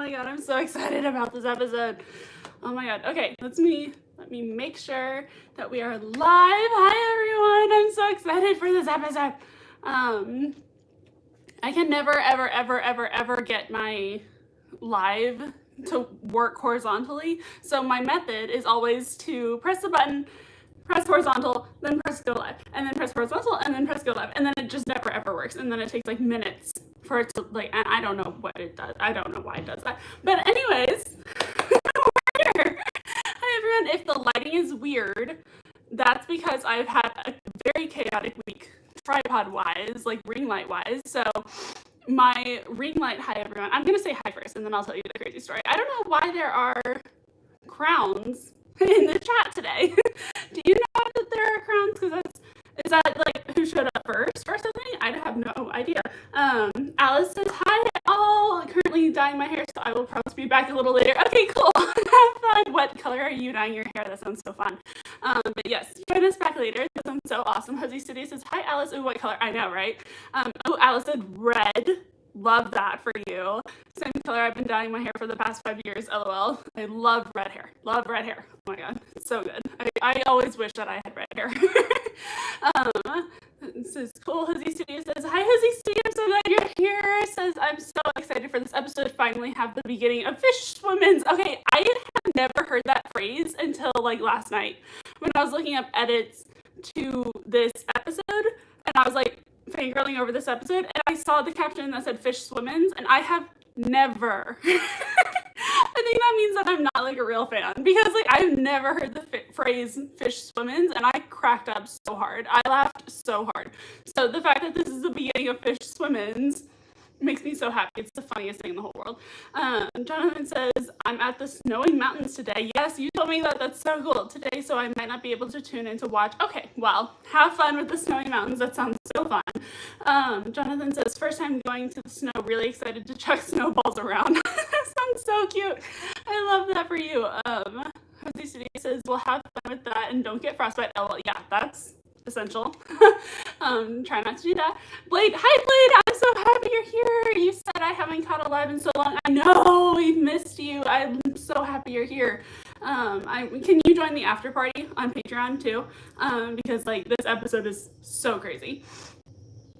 my god, I'm so excited about this episode. Oh my god. Okay, let me make sure that we are live. Hi everyone. I'm so excited for this episode. I can never ever get my live to work horizontally. So my method is always to press the button, press horizontal, then press go live, and then press horizontal, and then press go live, and then it just never ever works, and then it takes like minutes for it to like, and I don't know what it does. I don't know why it does that. But anyways, we're here. Hi everyone. If the lighting is weird, that's because I've had a very chaotic week, tripod wise, like ring light wise. So my ring light, hi everyone. I'm gonna say hi first, and then I'll tell you the crazy story. I don't know why there are crowns in the chat today. Do you know that there are crowns? Because is that like who showed up first or something? I have no idea. Alice says hi all. Currently dyeing my hair, so I will probably be back a little later. Okay, cool. Have fun. What color are you dyeing your hair? That sounds so fun. But yes, join us back later because I'm so awesome. Jose Studio says hi, Alice. Ooh, what color? I know, right? Oh, Alice said red. Love that for you. Same color. I've been dyeing my hair for the past 5 years. LOL. I love red hair. Love red hair. Oh my god, it's so good. I always wish that I had red hair. This is cool. Huzzy Studio says hi. Huzzy Studio, so glad you're here. Says I'm so excited for this episode. Finally have the beginning of Fish Women's. Okay, I had never heard that phrase until like last night when I was looking up edits to this episode, and I was like fangirling over this episode, and I saw the caption that said Fish Swimmins, and I have never I think that means that I'm not like a real fan, because like I've never heard the phrase Fish Swimmins, and I cracked up so hard. I laughed so hard. So the fact that this is the beginning of Fish Swimmins makes me so happy. It's the funniest thing in the whole world. Jonathan says, I'm at the snowing mountains today. Yes, you told me that. That's so cool today, so I might not be able to tune in to watch. Okay, well, have fun with the snowing mountains. That sounds so fun. Jonathan says, first time going to the snow, really excited to chuck snowballs around. That sounds so cute. I love that for you. Jose City says, well, have fun with that and don't get frostbite. Oh, well, yeah, that's essential. Try not to do that. Blade, hi Blade, I'm so happy you're here. You said I haven't caught a live in so long. I know, we've missed you. I'm so happy you're here. Can you join the after party on Patreon too? Because like this episode is so crazy.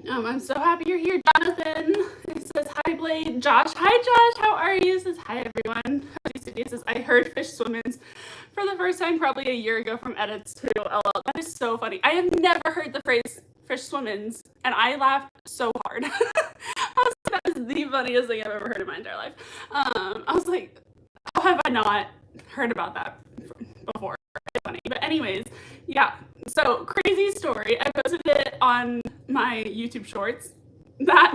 I'm so happy you're here, Jonathan. He says, hi, Blade. Josh, hi, Josh. How are you? He says, hi, everyone. He says, I heard Fish Swimmins for the first time probably a year ago from edits too. LOL. That is so funny. I have never heard the phrase Fish Swimmins, and I laughed so hard. I was like, that is the funniest thing I've ever heard in my entire life. I was like, how have I not heard about that before? It's funny. But anyways, yeah. So crazy story. I posted it on my YouTube shorts. That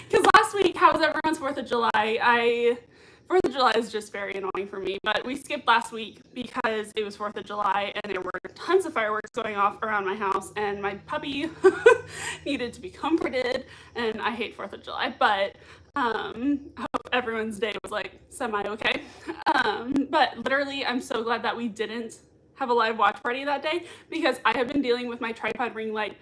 because last week, how was everyone's 4th of July? 4th of July is just very annoying for me, but we skipped last week because it was 4th of July and there were tons of fireworks going off around my house, and my puppy needed to be comforted, and I hate 4th of July, but I hope everyone's day was like semi-okay. But literally, I'm so glad that we didn't have a live watch party that day, because I have been dealing with my tripod ring light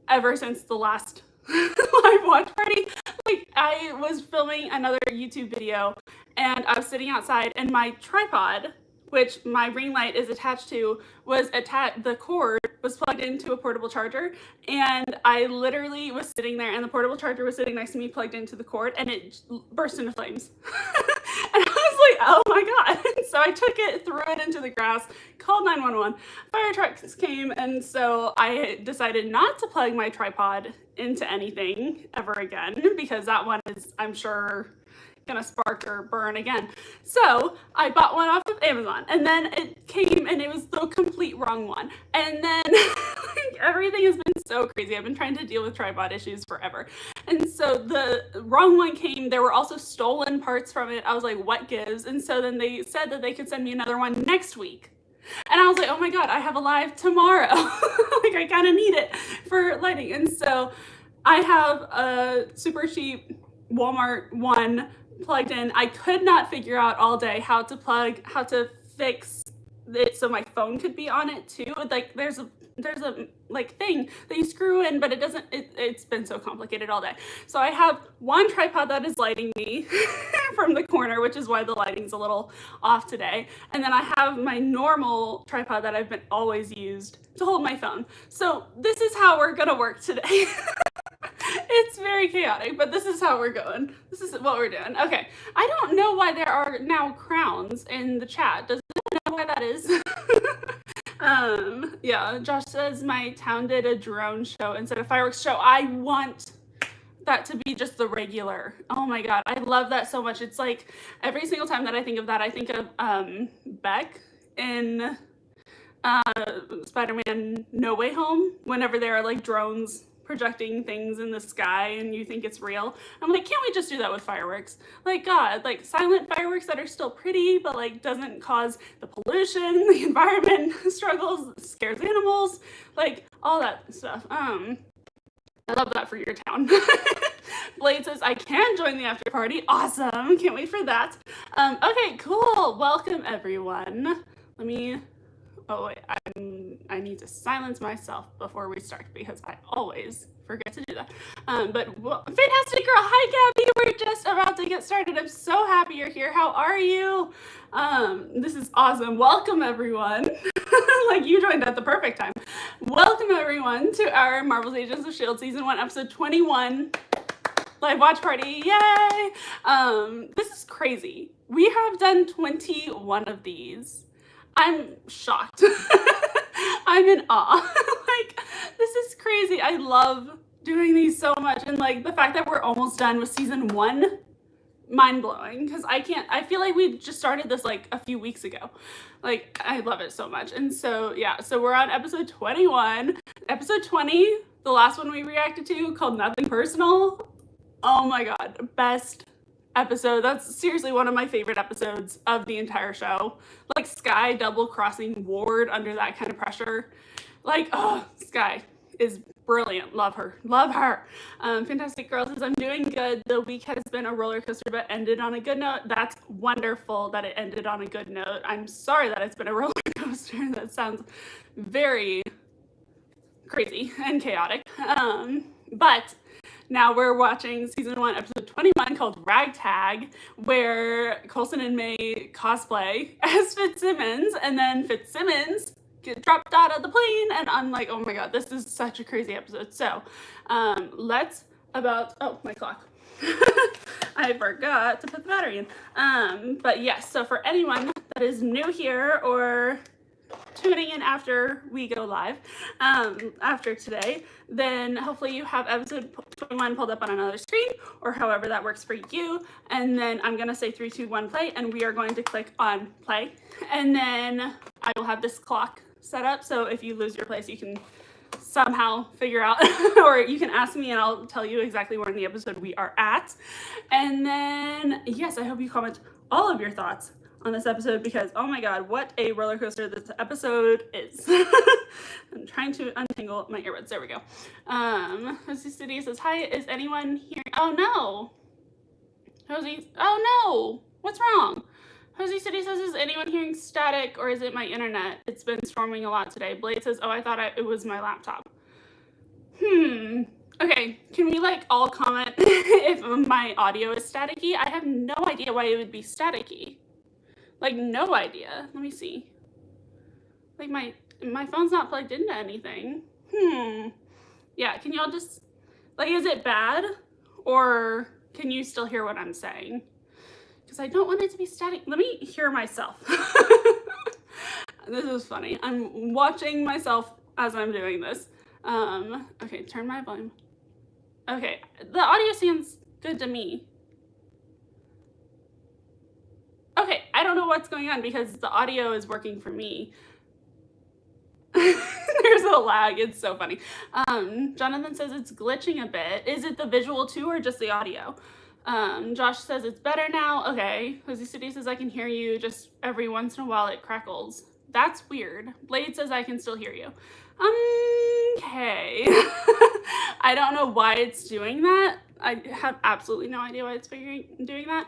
ever since the last live watch party. Like, I was filming another YouTube video and I was sitting outside, and my tripod, which my ring light is attached to, was the cord was plugged into a portable charger, and I literally was sitting there and the portable charger was sitting next to me plugged into the cord, and it burst into flames. And I was like, oh my god. So I took it, threw it into the grass, called 911. Fire trucks came, and so I decided not to plug my tripod into anything ever again, because that one is, I'm sure, gonna spark or burn again. So I bought one off of Amazon, and then it came and it was the complete wrong one. And then like, everything has been so crazy. I've been trying to deal with tripod issues forever. And so the wrong one came. There were also stolen parts from it. I was like, what gives? And so then they said that they could send me another one next week. And I was like, oh my god, I have a live tomorrow. Like, I kind of need it for lighting. And so I have a super cheap Walmart one plugged in. I could not figure out all day how to fix it so my phone could be on it too. Like, there's a there's a like thing that you screw in, but it doesn't, it's been so complicated all day. So I have one tripod that is lighting me from the corner, which is why the lighting's a little off today. And then I have my normal tripod that I've been always used to hold my phone. So this is how we're gonna work today. It's very chaotic, but this is how we're going. This is what we're doing. Okay, I don't know why there are now crowns in the chat. Does anyone know why that is? Yeah, Josh says my town did a drone show instead of fireworks show. I want that to be just the regular. Oh my god, I love that so much. It's like every single time that I think of that, I think of Beck in Spider-Man No Way Home, whenever there are like drones projecting things in the sky and you think it's real. I'm like, can't we just do that with fireworks? Like, God, like silent fireworks that are still pretty, but like doesn't cause the pollution, the environment struggles, scares animals, like all that stuff. I love that for your town. Blade says, I can join the after party. Awesome. Can't wait for that. Okay, cool. Welcome everyone. Let me, oh wait, I need to silence myself before we start because I always forget to do that. But well, fantastic girl. Hi Gabby, we're just about to get started. I'm so happy you're here. How are you? This is awesome. Welcome everyone. Like you joined at the perfect time. Welcome everyone to our Marvel's Agents of S.H.I.E.L.D. Season 1, Episode 21 live watch party. Yay! This is crazy. We have done 21 of these. I'm shocked. I'm in awe. Like, this is crazy. I love doing these so much. And like the fact that we're almost done with season 1, mind-blowing. Because I feel like we just started this like a few weeks ago. Like, I love it so much. And so, yeah, so we're on episode 21. Episode 20, the last one we reacted to, called Nothing Personal. Oh my god, best episode. That's seriously one of my favorite episodes of the entire show. Like Sky double-crossing Ward under that kind of pressure. Like, oh, Sky is brilliant. Love her. Love her. Fantastic Girl says, I'm doing good. The week has been a roller coaster, but ended on a good note. That's wonderful that it ended on a good note. I'm sorry that it's been a roller coaster. That sounds very crazy and chaotic. But now we're watching season 1, episode 21, called Ragtag, where Coulson and May cosplay as Fitzsimmons, and then Fitzsimmons get dropped out of the plane, and I'm like, oh my god, this is such a crazy episode. So, oh, my clock. I forgot to put the battery in. But yes, so for anyone that is new here or tuning in after we go live, after today, then hopefully you have episode 21 pulled up on another screen, or however that works for you. And then I'm gonna say 3, 2, 1, play, and we are going to click on play. And then I will have this clock set up, so if you lose your place, you can somehow figure out, or you can ask me and I'll tell you exactly where in the episode we are at. And then, yes, I hope you comment all of your thoughts on this episode, because oh my god, what a roller coaster this episode is. I'm trying to untangle my earbuds. There we go. Josie City says, hi, is anyone here? Oh no. Josie, oh no, what's wrong? Josie City says, is anyone hearing static, or is it my internet? It's been storming a lot today. Blade says, oh, I thought it was my laptop. Okay, can we like all comment if my audio is staticky? I have no idea why it would be staticky. Like, no idea. Let me see. Like, my phone's not plugged into anything. Yeah, can y'all just, like, is it bad? Or can you still hear what I'm saying? Because I don't want it to be static. Let me hear myself. This is funny. I'm watching myself as I'm doing this. Okay, turn my volume. Okay, the audio sounds good to me. Okay, I don't know what's going on because the audio is working for me. There's a lag, it's so funny. Jonathan says it's glitching a bit. Is it the visual too or just the audio? Josh says it's better now. Okay. Josie City says I can hear you, just every once in a while it crackles. That's weird. Blade says I can still hear you. Okay. I don't know why it's doing that. I have absolutely no idea why it's doing that.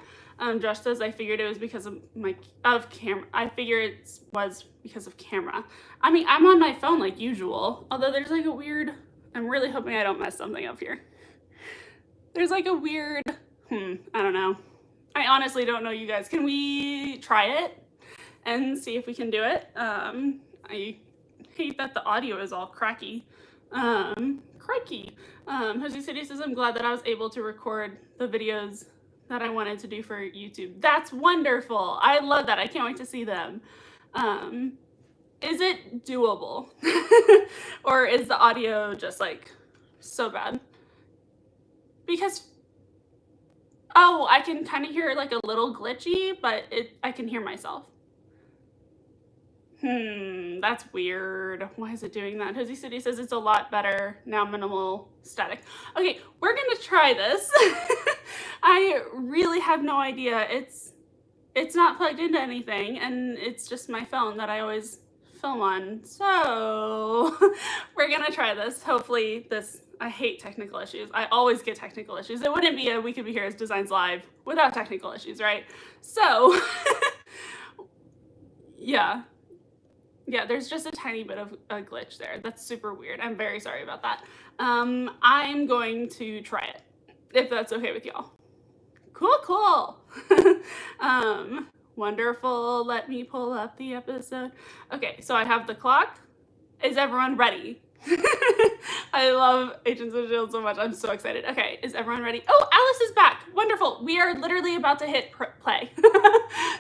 Josh says, I figured it was because of camera. I figured it was because of camera. I mean, I'm on my phone like usual, although there's like a weird, I'm really hoping I don't mess something up here. There's like a weird, I don't know. I honestly don't know, you guys. Can we try it and see if we can do it? I hate that the audio is all cracky. Crikey. Jose City says, I'm glad that I was able to record the videos that I wanted to do for YouTube. That's wonderful. I love that. I can't wait to see them. Is it doable? Or is the audio just like so bad? Because, oh, I can kind of hear like a little glitchy, but I can hear myself. That's weird. Why is it doing that? Jose City says it's a lot better now, minimal static. Okay, we're gonna try this. I really have no idea. It's not plugged into anything, and it's just my phone that I always film on. So we're gonna try this. Hopefully this, I hate technical issues. I always get technical issues. It wouldn't be a We Could Be Here as Designs Live without technical issues, right? So yeah. Yeah, there's just a tiny bit of a glitch there. That's super weird. I'm very sorry about that. I'm going to try it, if that's okay with y'all. Cool. Wonderful. Let me pull up the episode. Okay, so I have the clock. Is everyone ready? I love Agents of S.H.I.E.L.D. so much. I'm so excited. Okay, is everyone ready? Oh, Alice is back. Wonderful. We are literally about to hit play.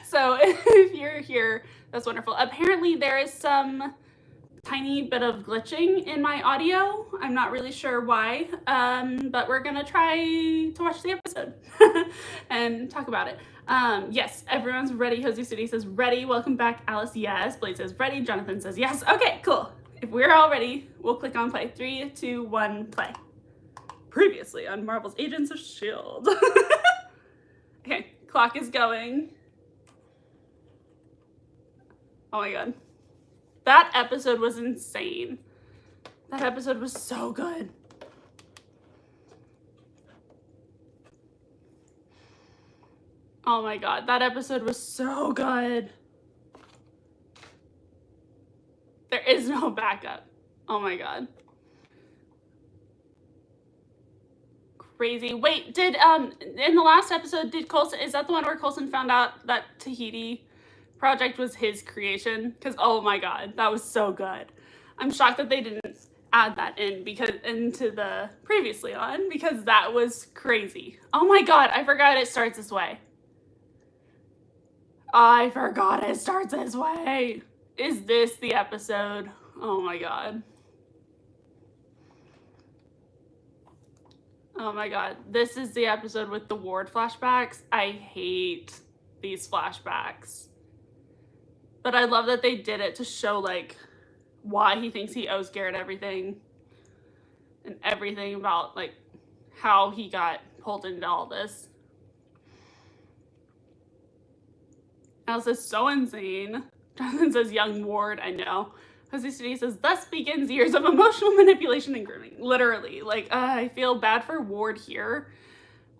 So if you're here, that's wonderful. Apparently there is some tiny bit of glitching in my audio. I'm not really sure why, but we're gonna try to watch the episode and talk about it. Yes, everyone's ready. Jose City says ready. Welcome back, Alice. Yes. Blade says ready. Jonathan says yes. Okay, cool. If we're all ready, we'll click on play. 3, 2, 1, play. Previously on Marvel's Agents of S.H.I.E.L.D. Okay, clock is going. Oh my god. That episode was insane. That episode was so good. Oh my god, that episode was so good. There is no backup. Oh my god. Crazy. Wait, did in the last episode, did Coulson, is that the one where Coulson found out that Tahiti project was his creation? Because oh my god, that was so good. I'm shocked that they didn't add that in into the previously on, because that was crazy. Oh my god, I forgot it starts this way. I forgot it starts this way. Is this the episode? Oh my god. Oh my god. This is the episode with the Ward flashbacks. I hate these flashbacks. But I love that they did it to show like why he thinks he owes Garrett everything. And everything about like how he got pulled into all this. Alice is so insane. Jonathan says, young Ward, I know. Jose City says, thus begins years of emotional manipulation and grooming. Literally. Like, I feel bad for Ward here,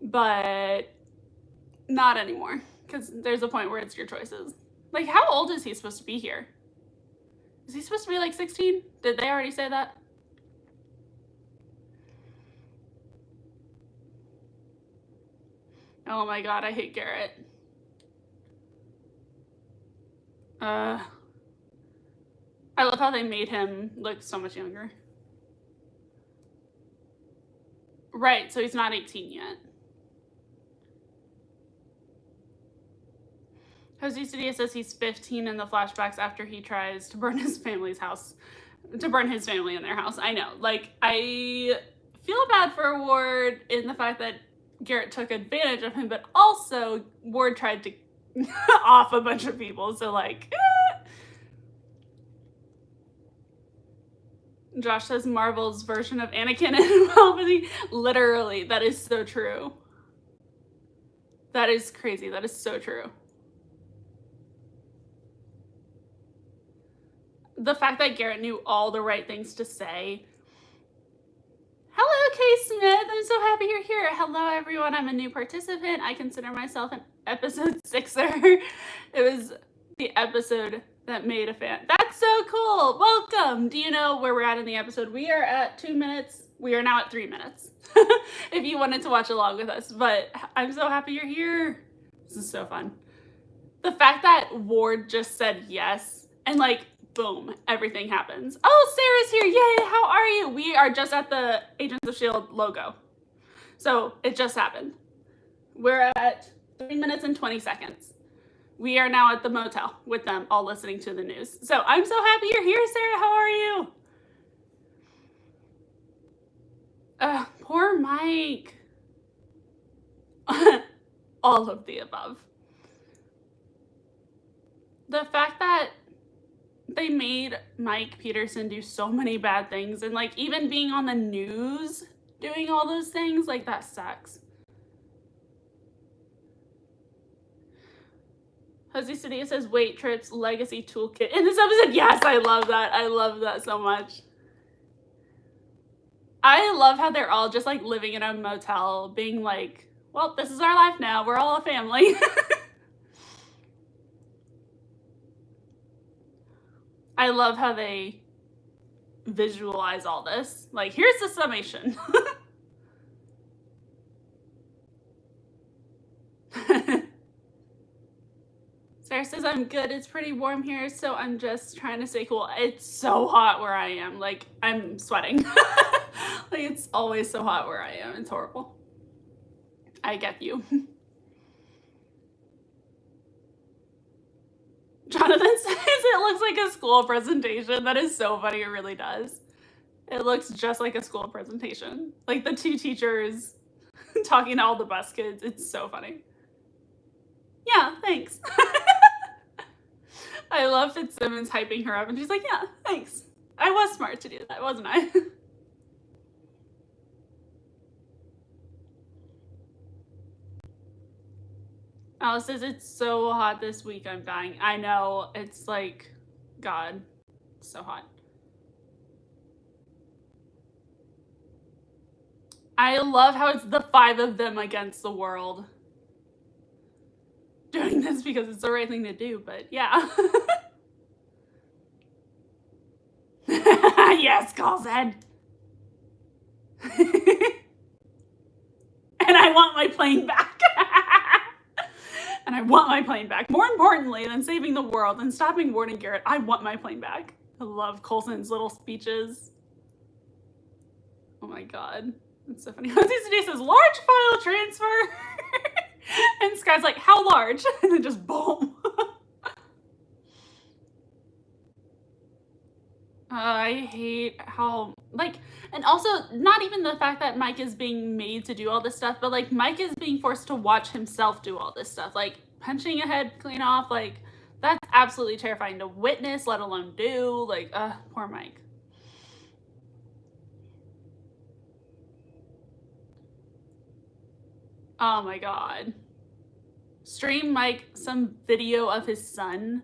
but not anymore. Because there's a point where it's your choices. Like, how old is he supposed to be here? Is he supposed to be like 16? Did they already say that? Oh my god, I hate Garrett. I love how they made him look so much younger. Right, so he's not 18 yet. Jose City says he's 15 in the flashbacks after he tries to burn his family's house, to burn his family in their house. I know, like, I feel bad for Ward in the fact that Garrett took advantage of him, but also Ward tried to off a bunch of people, so like, Josh says Marvel's version of Anakin and Palpatine. Literally, that is so true. That is crazy. That is so true. The fact that Garrett knew all the right things to say. Hello, Kay Smith. I'm so happy you're here. Hello, everyone. I'm a new participant. I consider myself an episode 6er. It was the episode that made a fan. That's so cool. Welcome. Do you know where we're at in the episode? We are at 2 minutes. We are now at 3 minutes. If you wanted to watch along with us, but I'm so happy you're here. This is so fun. The fact that Ward just said yes and like, boom, everything happens. Oh, Sarah's here. Yay. How are you? We are just at the Agents of S.H.I.E.L.D. logo. So it just happened. We're at 3 minutes and 20 seconds. We are now at the motel with them all listening to the news. So I'm so happy you're here, Sarah. How are you? Poor Mike. All of the above. The fact that they made Mike Peterson do so many bad things, and like even being on the news doing all those things, like that sucks. Jose Cedillo says weight trips legacy toolkit in this episode. Yes, I love that. I love that so much. I love how they're all just like living in a motel being like, well, this is our life now. We're all a family. I love how they visualize all this. Like, here's the summation. Sarah says, I'm good. It's pretty warm here, so I'm just trying to stay cool. It's so hot where I am. Like, I'm sweating. Like, it's always so hot where I am. It's horrible. I get you. Jonathan says it looks like a school presentation. That is so funny. It really does. It looks just like a school presentation. Like the two teachers talking to all the bus kids. It's so funny. Yeah, thanks. I love Fitzsimmons hyping her up, and she's like, yeah, thanks. I was smart to do that, wasn't I? Alice says, it's so hot this week, I'm dying. I know, it's like, God, it's so hot. I love how it's the 5 of them against the world. Doing this because it's the right thing to do, but yeah. Yes, Galzed. And I want my plane back. And I want my plane back. More importantly than saving the world and stopping Ward and Garrett, I want my plane back. I love Coulson's little speeches. Oh my God. That's so funny. Jose says, large file transfer. And Sky's like, how large? And then just boom. I hate how, like, and also not even the fact that Mike is being made to do all this stuff, but like Mike is being forced to watch himself do all this stuff, like punching a head clean off. Like, that's absolutely terrifying to witness, let alone do. Like, poor Mike. Oh my God. Stream Mike some video of his son.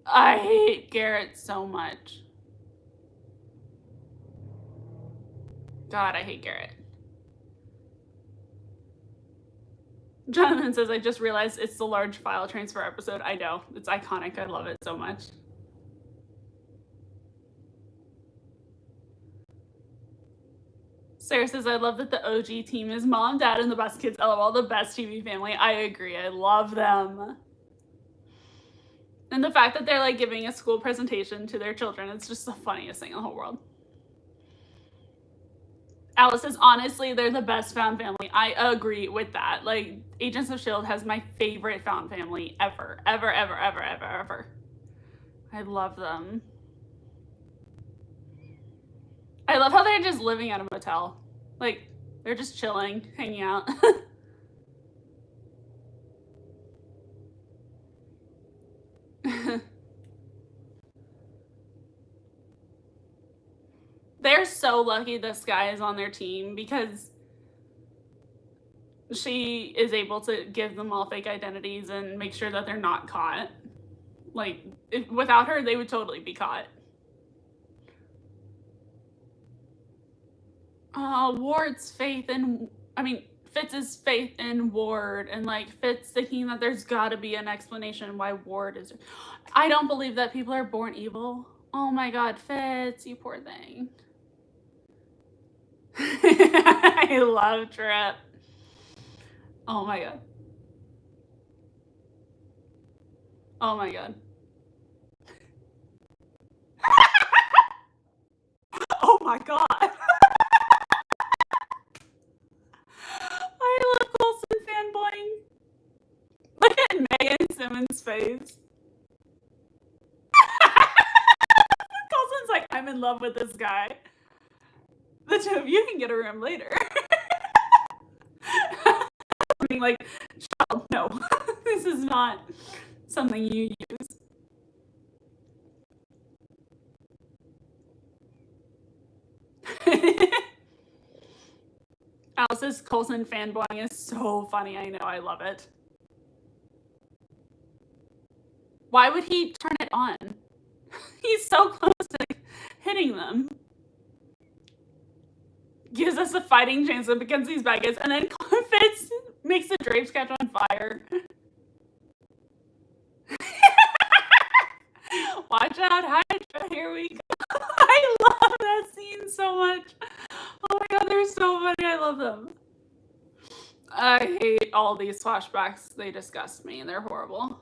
I hate Garrett so much. God, I hate Garrett. Jonathan says, I just realized it's the large file transfer episode. I know. It's iconic. I love it so much. Sarah says, I love that the OG team is mom, dad, and the best kids. LOL, the best TV family. I agree. I love them. And the fact that they're like giving a school presentation to their children, it's just the funniest thing in the whole world. Alice says, honestly, they're the best found family. I agree with that. Like, Agents of S.H.I.E.L.D. has my favorite found family ever. Ever, ever, ever, ever, ever. I love them. I love how they're just living at a motel. Like, they're just chilling, hanging out. They're so lucky this guy is on their team because she is able to give them all fake identities and make sure that they're not caught. Like, without her, they would totally be caught. Ward's faith Fitz's faith in Ward, and like Fitz thinking that there's gotta be an explanation why Ward is. I don't believe that people are born evil. Oh my god, Fitz, you poor thing. I love Trip. Oh my god. Oh my god. Oh my god. I love Coulson fanboying. Look at Megan Simmons' face. Coulson's like, I'm in love with this guy. The two of you can get a room later. Being like, child, no, this is not something you use. Alice's Coulson fanboying is so funny. I know, I love it. Why would he turn it on? He's so close to hitting them. Gives us a fighting chance up against these bad guys, and then Fitz makes the drapes catch on fire. Watch out, Hydra, here we go. I love that scene so much. Oh my god, they're so funny. I love them. I hate all these flashbacks. They disgust me. They're horrible.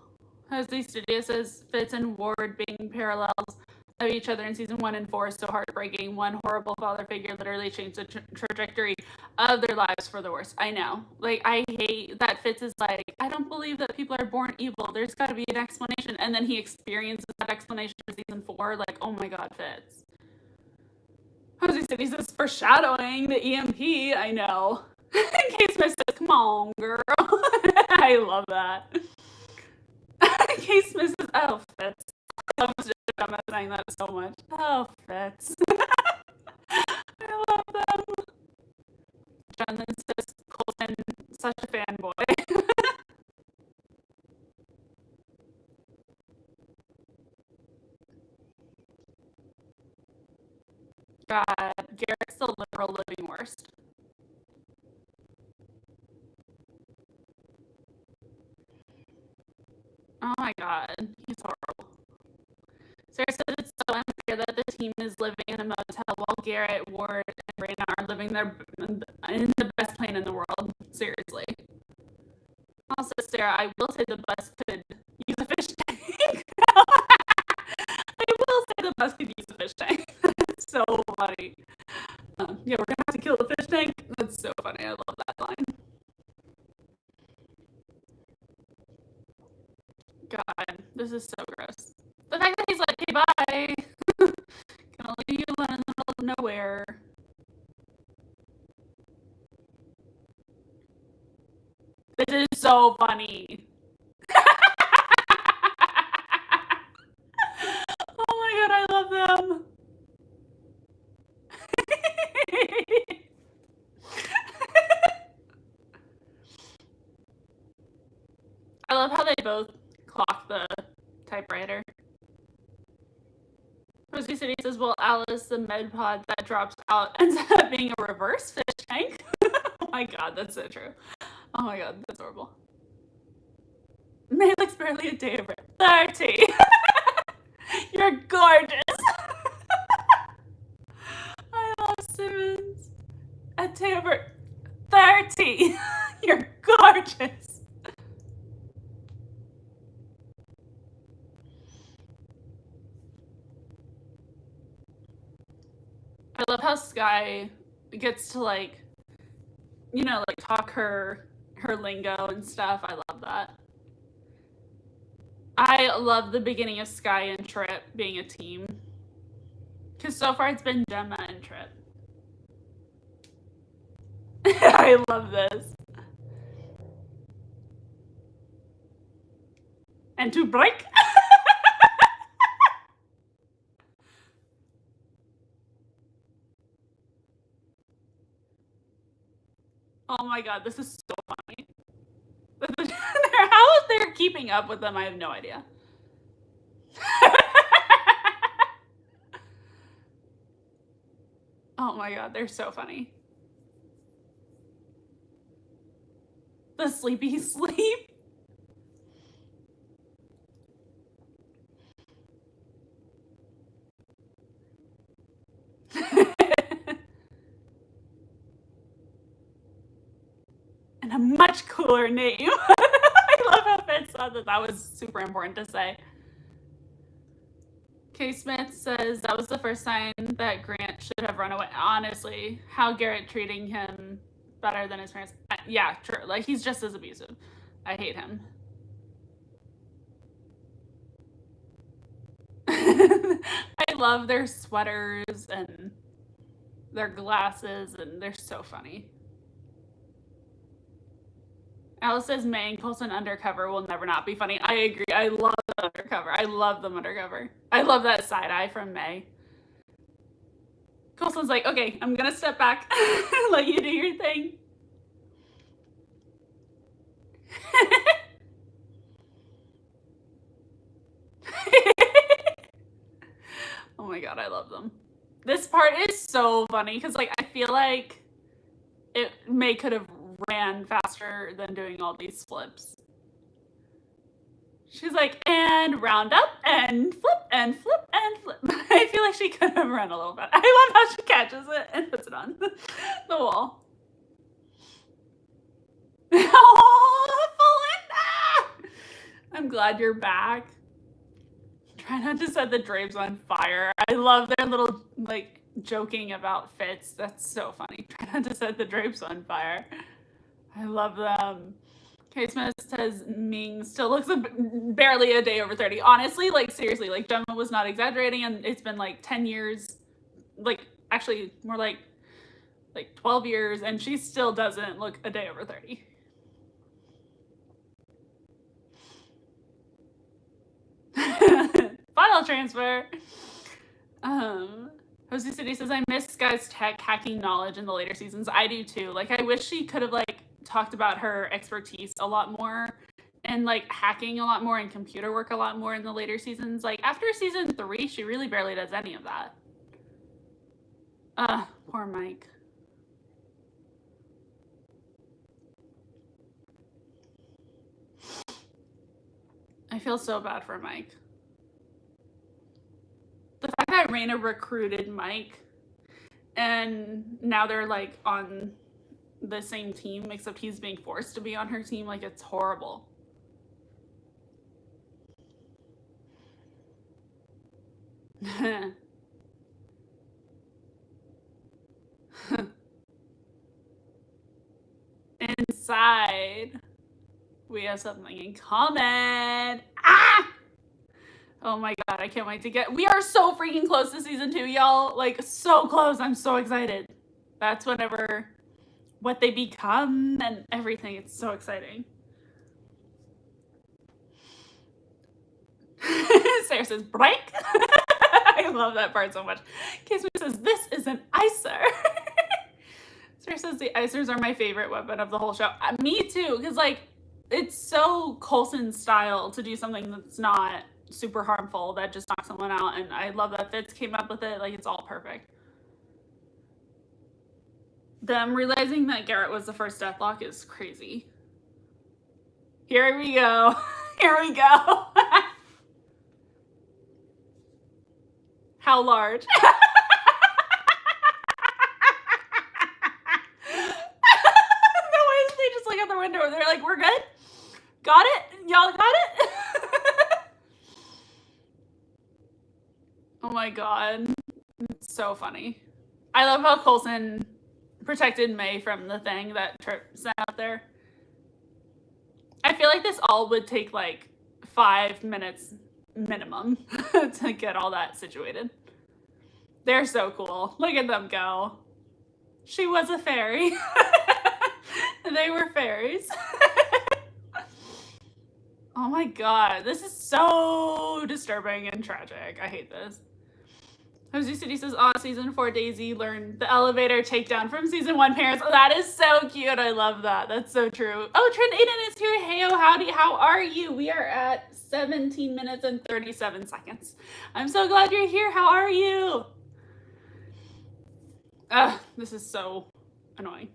Jose Studio says Fitz and Ward being parallels of each other in season 1 and 4 is so heartbreaking. One horrible father figure literally changed the trajectory of their lives for the worse. I know. Like, I hate that Fitz is like, I don't believe that people are born evil. There's got to be an explanation. And then he experiences that explanation in season 4. Like, oh my god, Fitz. Jose said he says foreshadowing the EMP. I know. In case Smith says, come on, girl. I love that. In case Smith says, oh, Fitz. I'm saying that so much. Oh, Fitz. I love them. Jonathan says, Coulson, such a fanboy. God, Garrett's the literal living worst. Oh my god, he's horrible. Sarah says it's so unfair that the team is living in a motel while Garrett, Ward, and Raina are living in the best plane in the world. Seriously. Also, Sarah, I will say the bus could use a fish tank. I will say the bus could use a fish tank. That's so funny. Yeah, we're gonna have to kill the fish tank. That's so funny. I love that line. God, this is so gross. The fact that he's like, hey, bye. Gonna leave you alone in the middle of nowhere. This is so funny. Oh my god, I love them. I love how they both clock the typewriter. Rosie City says, well, Alice, the med pod that drops out, ends up being a reverse fish tank. Oh my god, that's so true. Oh my god, that's horrible. May looks barely a day over 30. You're gorgeous. I love Simmons. A day over 30. You're gorgeous. I love how Sky gets to, like, you know, like, talk her lingo and stuff. I love that. I love the beginning of Sky and Trip being a team. Because so far it's been Gemma and Trip. I love this. And to break. Oh my god, this is so funny. How they're keeping up with them, I have no idea. Oh my god, they're so funny. The sleepy sleep. And a much cooler name. I love how Fitz thought that was super important to say. K. Smith says that was the first sign that Grant should have run away. Honestly, how Garrett treating him better than his parents. Yeah, true. Like, he's just as abusive. I hate him. I love their sweaters and their glasses, and they're so funny. Alice says May and Coulson undercover will never not be funny. I agree. I love them undercover. I love them undercover. I love that side eye from May. Coulson's like, okay, I'm gonna step back and let you do your thing. Oh my god, I love them. This part is so funny because, like, I feel like May could have ran faster than doing all these flips. She's like, and round up and flip and flip and flip. I feel like she could have run a little bit. I love how she catches it and puts it on the wall. Oh, Belinda! I'm glad you're back. Try not to set the drapes on fire. I love their little, like, joking about Fitz. That's so funny. Try not to set the drapes on fire. I love them. K. Smith says Ming still looks barely a day over 30. Honestly, like, seriously, like, Gemma was not exaggerating, and it's been like 10 years, like, actually more like 12 years, and she still doesn't look a day over 30. File transfer. Jose City says, I miss Sky's tech hacking knowledge in the later seasons. I do too. Like, I wish she could have, like, talked about her expertise a lot more and, like, hacking a lot more and computer work a lot more in the later seasons. Like, after season 3, she really barely does any of that. Poor Mike. I feel so bad for Mike. The fact that Raina recruited Mike and now they're, like, on the same team, except he's being forced to be on her team, like, it's horrible. Inside, we have something in common. Ah! Oh my god, I can't wait to we are so freaking close to season 2, y'all. Like, so close. I'm so excited. That's whenever what they become and everything. It's so exciting. Sarah says, break. I love that part so much. Kismet says, this is an icer. Sarah says, the icers are my favorite weapon of the whole show. Me too, because, like, it's so Coulson style to do something that's not super harmful, that just knocks someone out, and I love that Fitz came up with it. Like, it's all perfect. Them realizing that Garrett was the first Deathlock is crazy. Here we go. Here we go. How large? The ways they just look out the window, they're like, we're good? Got it? Y'all got it? Oh my god. It's so funny. I love how Coulson protected May from the thing that Trip sent out there. I feel like this all would take like 5 minutes minimum to get all that situated. They're so cool. Look at them go. She was a fairy. They were fairies. Oh my god, this is so disturbing and tragic. I hate this. Jose City says, season 4 Daisy learned the elevator takedown from season 1 parents. Oh, that is so cute. I love that. That's so true. Oh, Trent Aiden is here. Heyo, howdy. How are you? We are at 17 minutes and 37 seconds. I'm so glad you're here. How are you? This is so annoying.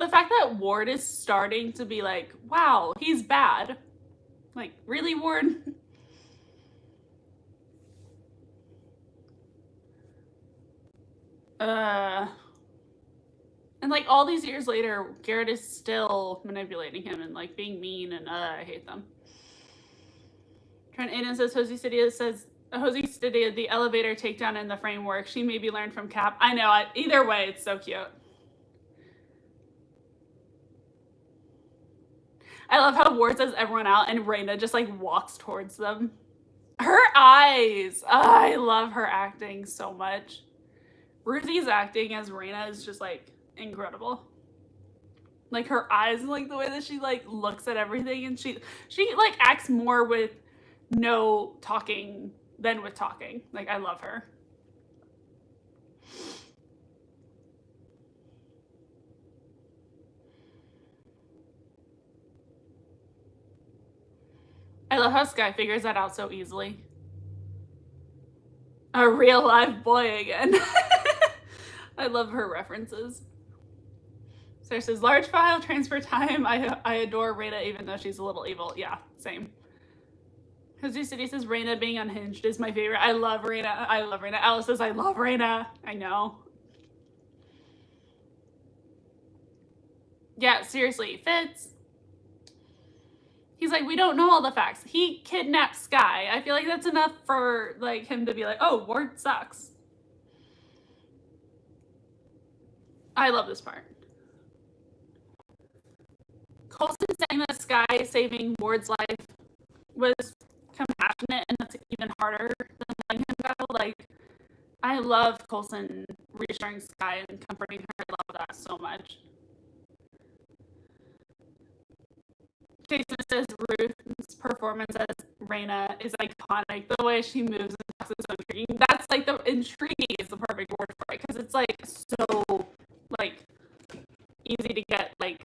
The fact that Ward is starting to be like, wow, he's bad. Like, really, Ward? And like all these years later, Garrett is still manipulating him and like being mean, and I hate them. Trent Aiden says Hosey Stydia, the elevator takedown in the framework. She maybe learned from Cap. I know. Either way, it's so cute. I love how Ward says everyone out and Raina just like walks towards them. Her eyes. I love her acting so much. Ruthie's acting as Raina is just like incredible. Like her eyes, like the way that she like looks at everything, and she like acts more with no talking than with talking. Like, I love her. I love how Skye figures that out so easily. A real live boy again. I love her references. Sarah says, large file transfer time. I adore Raina even though she's a little evil. Yeah, same. Hosey City says, Raina being unhinged is my favorite. I love Raina. I love Raina. Alice says, I love Raina. I know. Yeah, seriously. Fitz. He's like, we don't know all the facts. He kidnapped Skye. I feel like that's enough for like him to be like, oh, Ward sucks. I love this part. Coulson saying that Skye saving Ward's life was compassionate, and that's even harder than letting him go. Like, I love Coulson reassuring Skye and comforting her. I love that so much. Jason says Ruth's performance as Raina is iconic. The way she moves and talks is so intriguing. That's like intriguing is the perfect word for it, because it's like so like easy to get like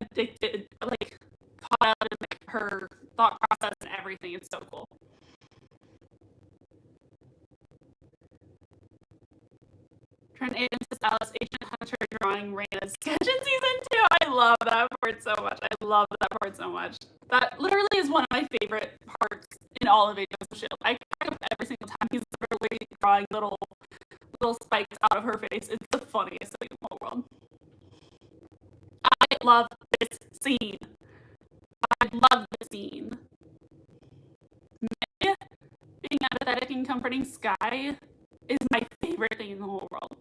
addicted, like caught out in like her thought process and everything. It's so cool. Trent Aiden says Alice, Agent Hunter drawing Raina's sketch in season 2. I love that part so much. I love that part so much. That literally is one of my favorite parts in all of Agents of S.H.I.E.L.D. I crack up every single time he's literally drawing little spikes out of her face. It's the funniest thing in the whole world. I love this scene. I love the scene. Meg being empathetic and comforting Skye is my favorite thing in the whole world.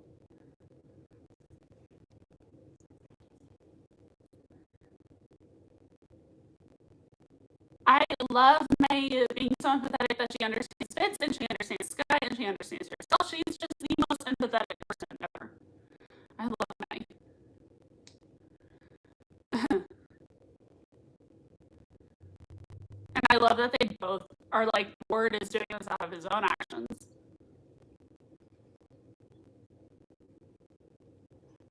I love May being so empathetic that she understands Fitz and she understands Skye and she understands herself. She's just the most empathetic person ever. I love May. And I love that they both are like, Ward is doing this out of his own actions.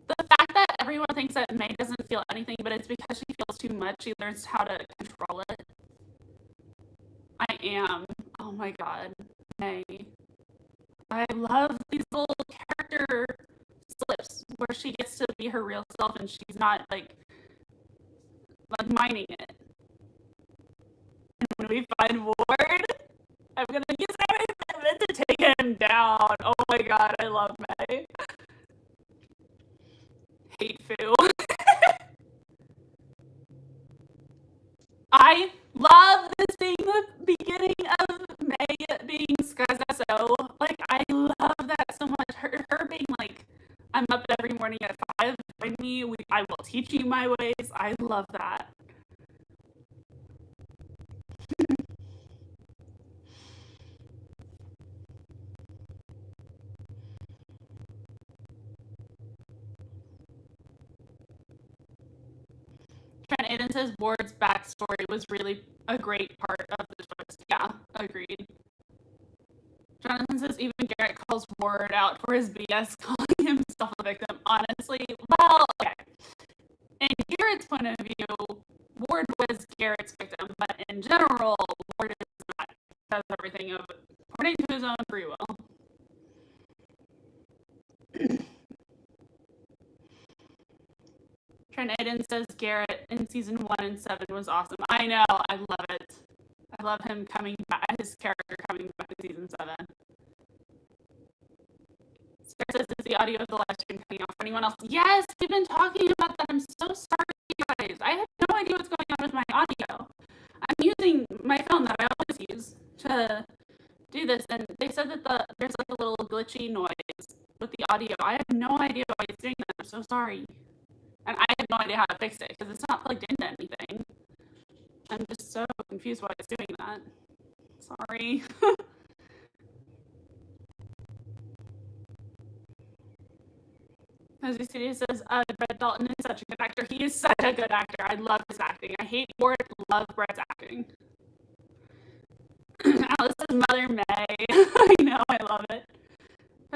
The fact that everyone thinks that May doesn't feel anything, but it's because she feels too much, she learns how to control it. I am. Oh my god. May. I love these little character slips where she gets to be her real self and she's not like mining it. And when we find Ward, I'm gonna use everything to take him down. Oh my god, I love May. Hate Fu. I love this being the beginning of May being Skye's SO. Like, I love that so much. Her being like, I'm up every morning at 5, join me, I will teach you my ways. I love that. Trent Aiden says Ward's backstory was really a great part of the twist. Yeah, agreed. Jonathan says even Garrett calls Ward out for his BS, calling himself a victim. Honestly, well, okay. In Garrett's point of view, Ward was Garrett's victim, but in general, Ward is not. Does everything according to his own free will. Aiden says Garrett in season 1 and 7 was awesome. I know, I love it. I love him coming back, his character coming back in season 7. Sarah says, is the audio of the live stream cutting off for anyone else? Yes, we've been talking about that. I'm so sorry, you guys. I have no idea what's going on with my audio. I'm using my phone that I always use to do this, and they said that there's like a little glitchy noise with the audio. I have no idea why it's doing that. I'm so sorry. And I have no idea how to fix it because it's not plugged into anything. I'm just so confused why it's doing that. Sorry. As you see, it says, Brett Dalton is such a good actor. He is such a good actor. I love his acting. I hate Ward, love Brett's acting. Alice says, Mother May. I know, I love it.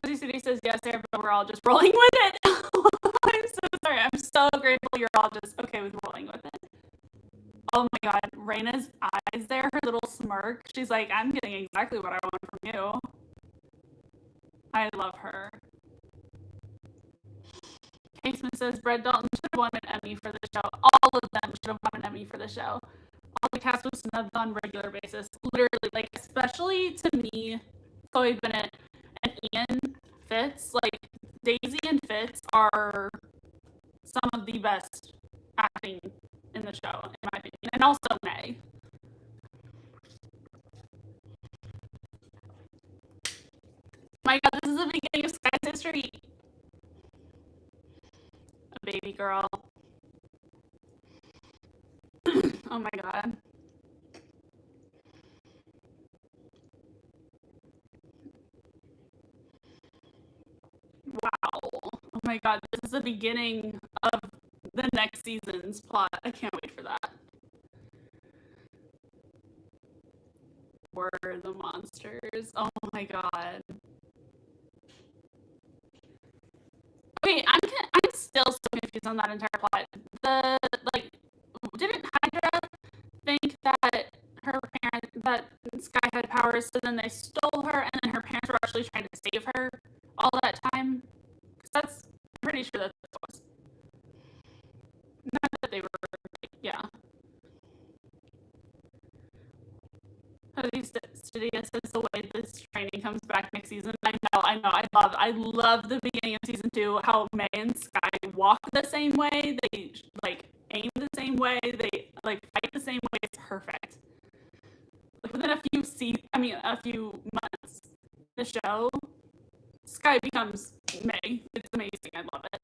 Fuzzy City says, yes, Sarah, but we're all just rolling with it. I'm so sorry. I'm so grateful you're all just okay with rolling with it. Oh my god, Raina's eyes there, her little smirk. She's like, I'm getting exactly what I want from you. I love her. Casement says, Brett Dalton should have won an Emmy for the show. All of them should have won an Emmy for the show. All the cast was snubbed on a regular basis. Literally, like, especially to me, Chloe Bennett and Ian Fitz, like, Daisy and Fitz are some of the best acting in the show, in my opinion. And also May. My god, this is the beginning of Sky's history. A baby girl. Oh my god. Wow. Oh my god, this is the beginning of the next season's plot. I can't wait for that. We're the monsters. Oh my god. Okay, I'm still so confused on that entire plot. Didn't Hydra think that that Sky had powers, so then they stole her, and then her parents were actually trying to save her all that time? Because I'm pretty sure that's what it was. Not that they were, yeah. Studia says the way this training comes back next season. I know. I love the beginning of season 2, how May and Sky walk the same way, they like aim the same way, they like fight the same way. It's perfect. Like within a few months, the show, Sky becomes May. It's amazing. I love it.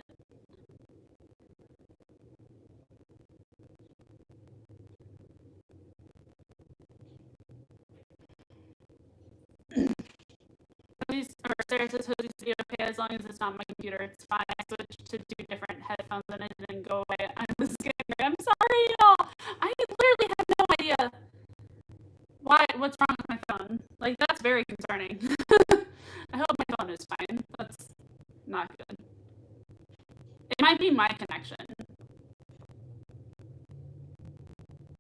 Sarah says, Hosie's video okay as long as it's not my computer. It's fine. I switched to 2 different headphones and it didn't go away. I'm scared. I'm sorry, y'all. I literally have no idea what's wrong with my phone. Like, that's very concerning. I hope my phone is fine. That's not good. It might be my connection.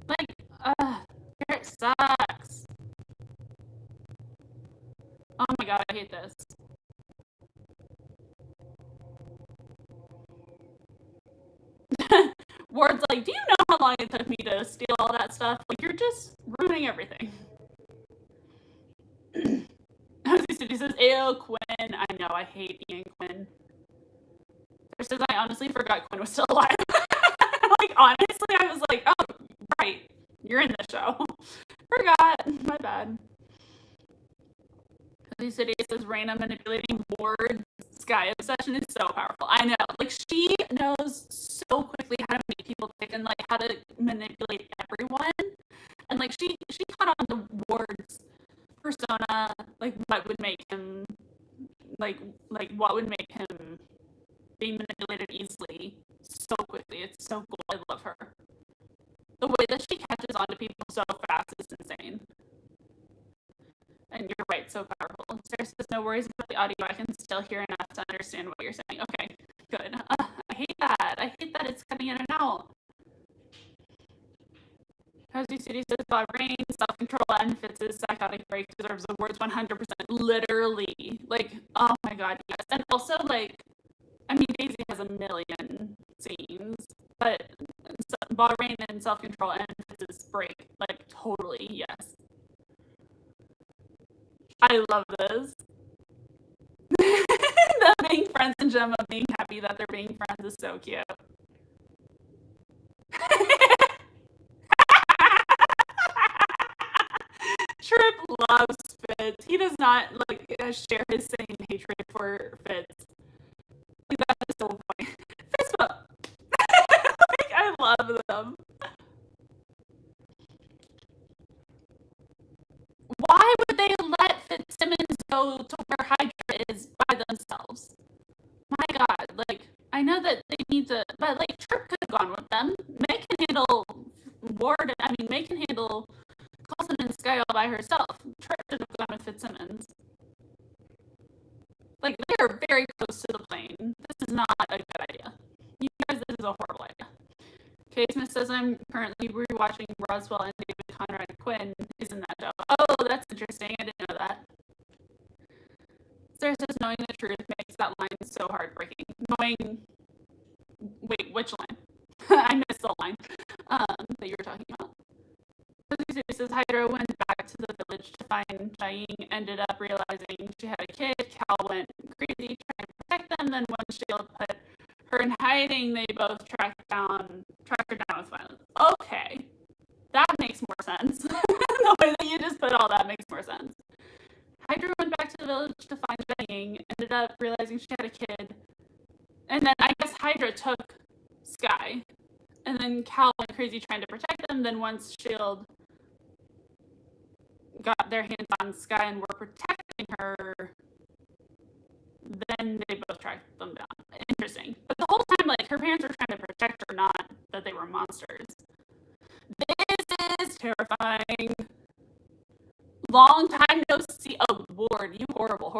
Like, it sucks. Oh my god, I hate this. Ward's like, do you know how long it took me to steal all that stuff? Like, you're just ruining everything. He says, ew, Quinn. I know, I hate Ian Quinn. He says, I honestly forgot Quinn was still alive. Like, honestly, I was like, oh, right. You're in the show. Forgot. My bad. He says, Raina manipulating Ward's Sky obsession is so powerful. I know. Like, she knows so quickly how to make people tick and, like, how to manipulate everyone. And, like, she caught on to Ward's persona, like, what would make him, like, what would make him be manipulated easily so quickly. It's so cool. I love her. The way that she catches on to people so fast is insane. And you're right, so powerful. Sarah says, no worries about the audio. I can still hear enough to understand what you're saying. Okay, good. I hate that. I hate that it's cutting in and out. Cozy City says, God, rain, self-control, and Fitz's psychotic break deserves awards 100%. Literally. Like, oh my god, yes. And also, like, I mean, Daisy has a million scenes, but ball rein and self-control, and Fitz's break. Like, totally, yes. I love this. Them being friends and Gemma being happy that they're being friends is so cute. Trip loves Fitz. He does not like share his same hatred for Fitz. Like, that is so funny. Fist bump. Like, I love them. Why would they let Fitzsimmons go to where Hydra is by themselves? My God, like, I know that they need to, but like, Trip could have gone with them. May can handle May can handle Coulson and Sky all by herself. Trip should have gone with Fitzsimmons. Like, they are very close to the plane. This is not a good idea. You guys, this is a horrible idea. Okay, Smith says, I'm currently rewatching Roswell and David Conrad Quinn is in that show. Oh, that's interesting. I didn't know that. Sarah says, knowing the truth makes that line so heartbreaking. Wait, which line? I missed the line that you were talking about. Sarah says, Hydra went back to the village to find Cheyenne, ended up realizing she had a kid. Cal went crazy trying to protect them. Then when S.H.I.E.L.D. put her in hiding, they both tracked her down with violence. Okay. That makes more sense. The way that you just put all that makes more sense. Hydra went back to the village to find Cheyenne, ended up realizing she had a kid. And then I guess Hydra took Sky. And then Cal went crazy trying to protect them. Then once S.H.I.E.L.D. got their hands on Sky and were protecting her, then they both tracked them down. Interesting. But the whole time, like, her parents were trying to protect her, not that they were monsters. This is terrifying. Long time no see. Oh, Ward, you horrible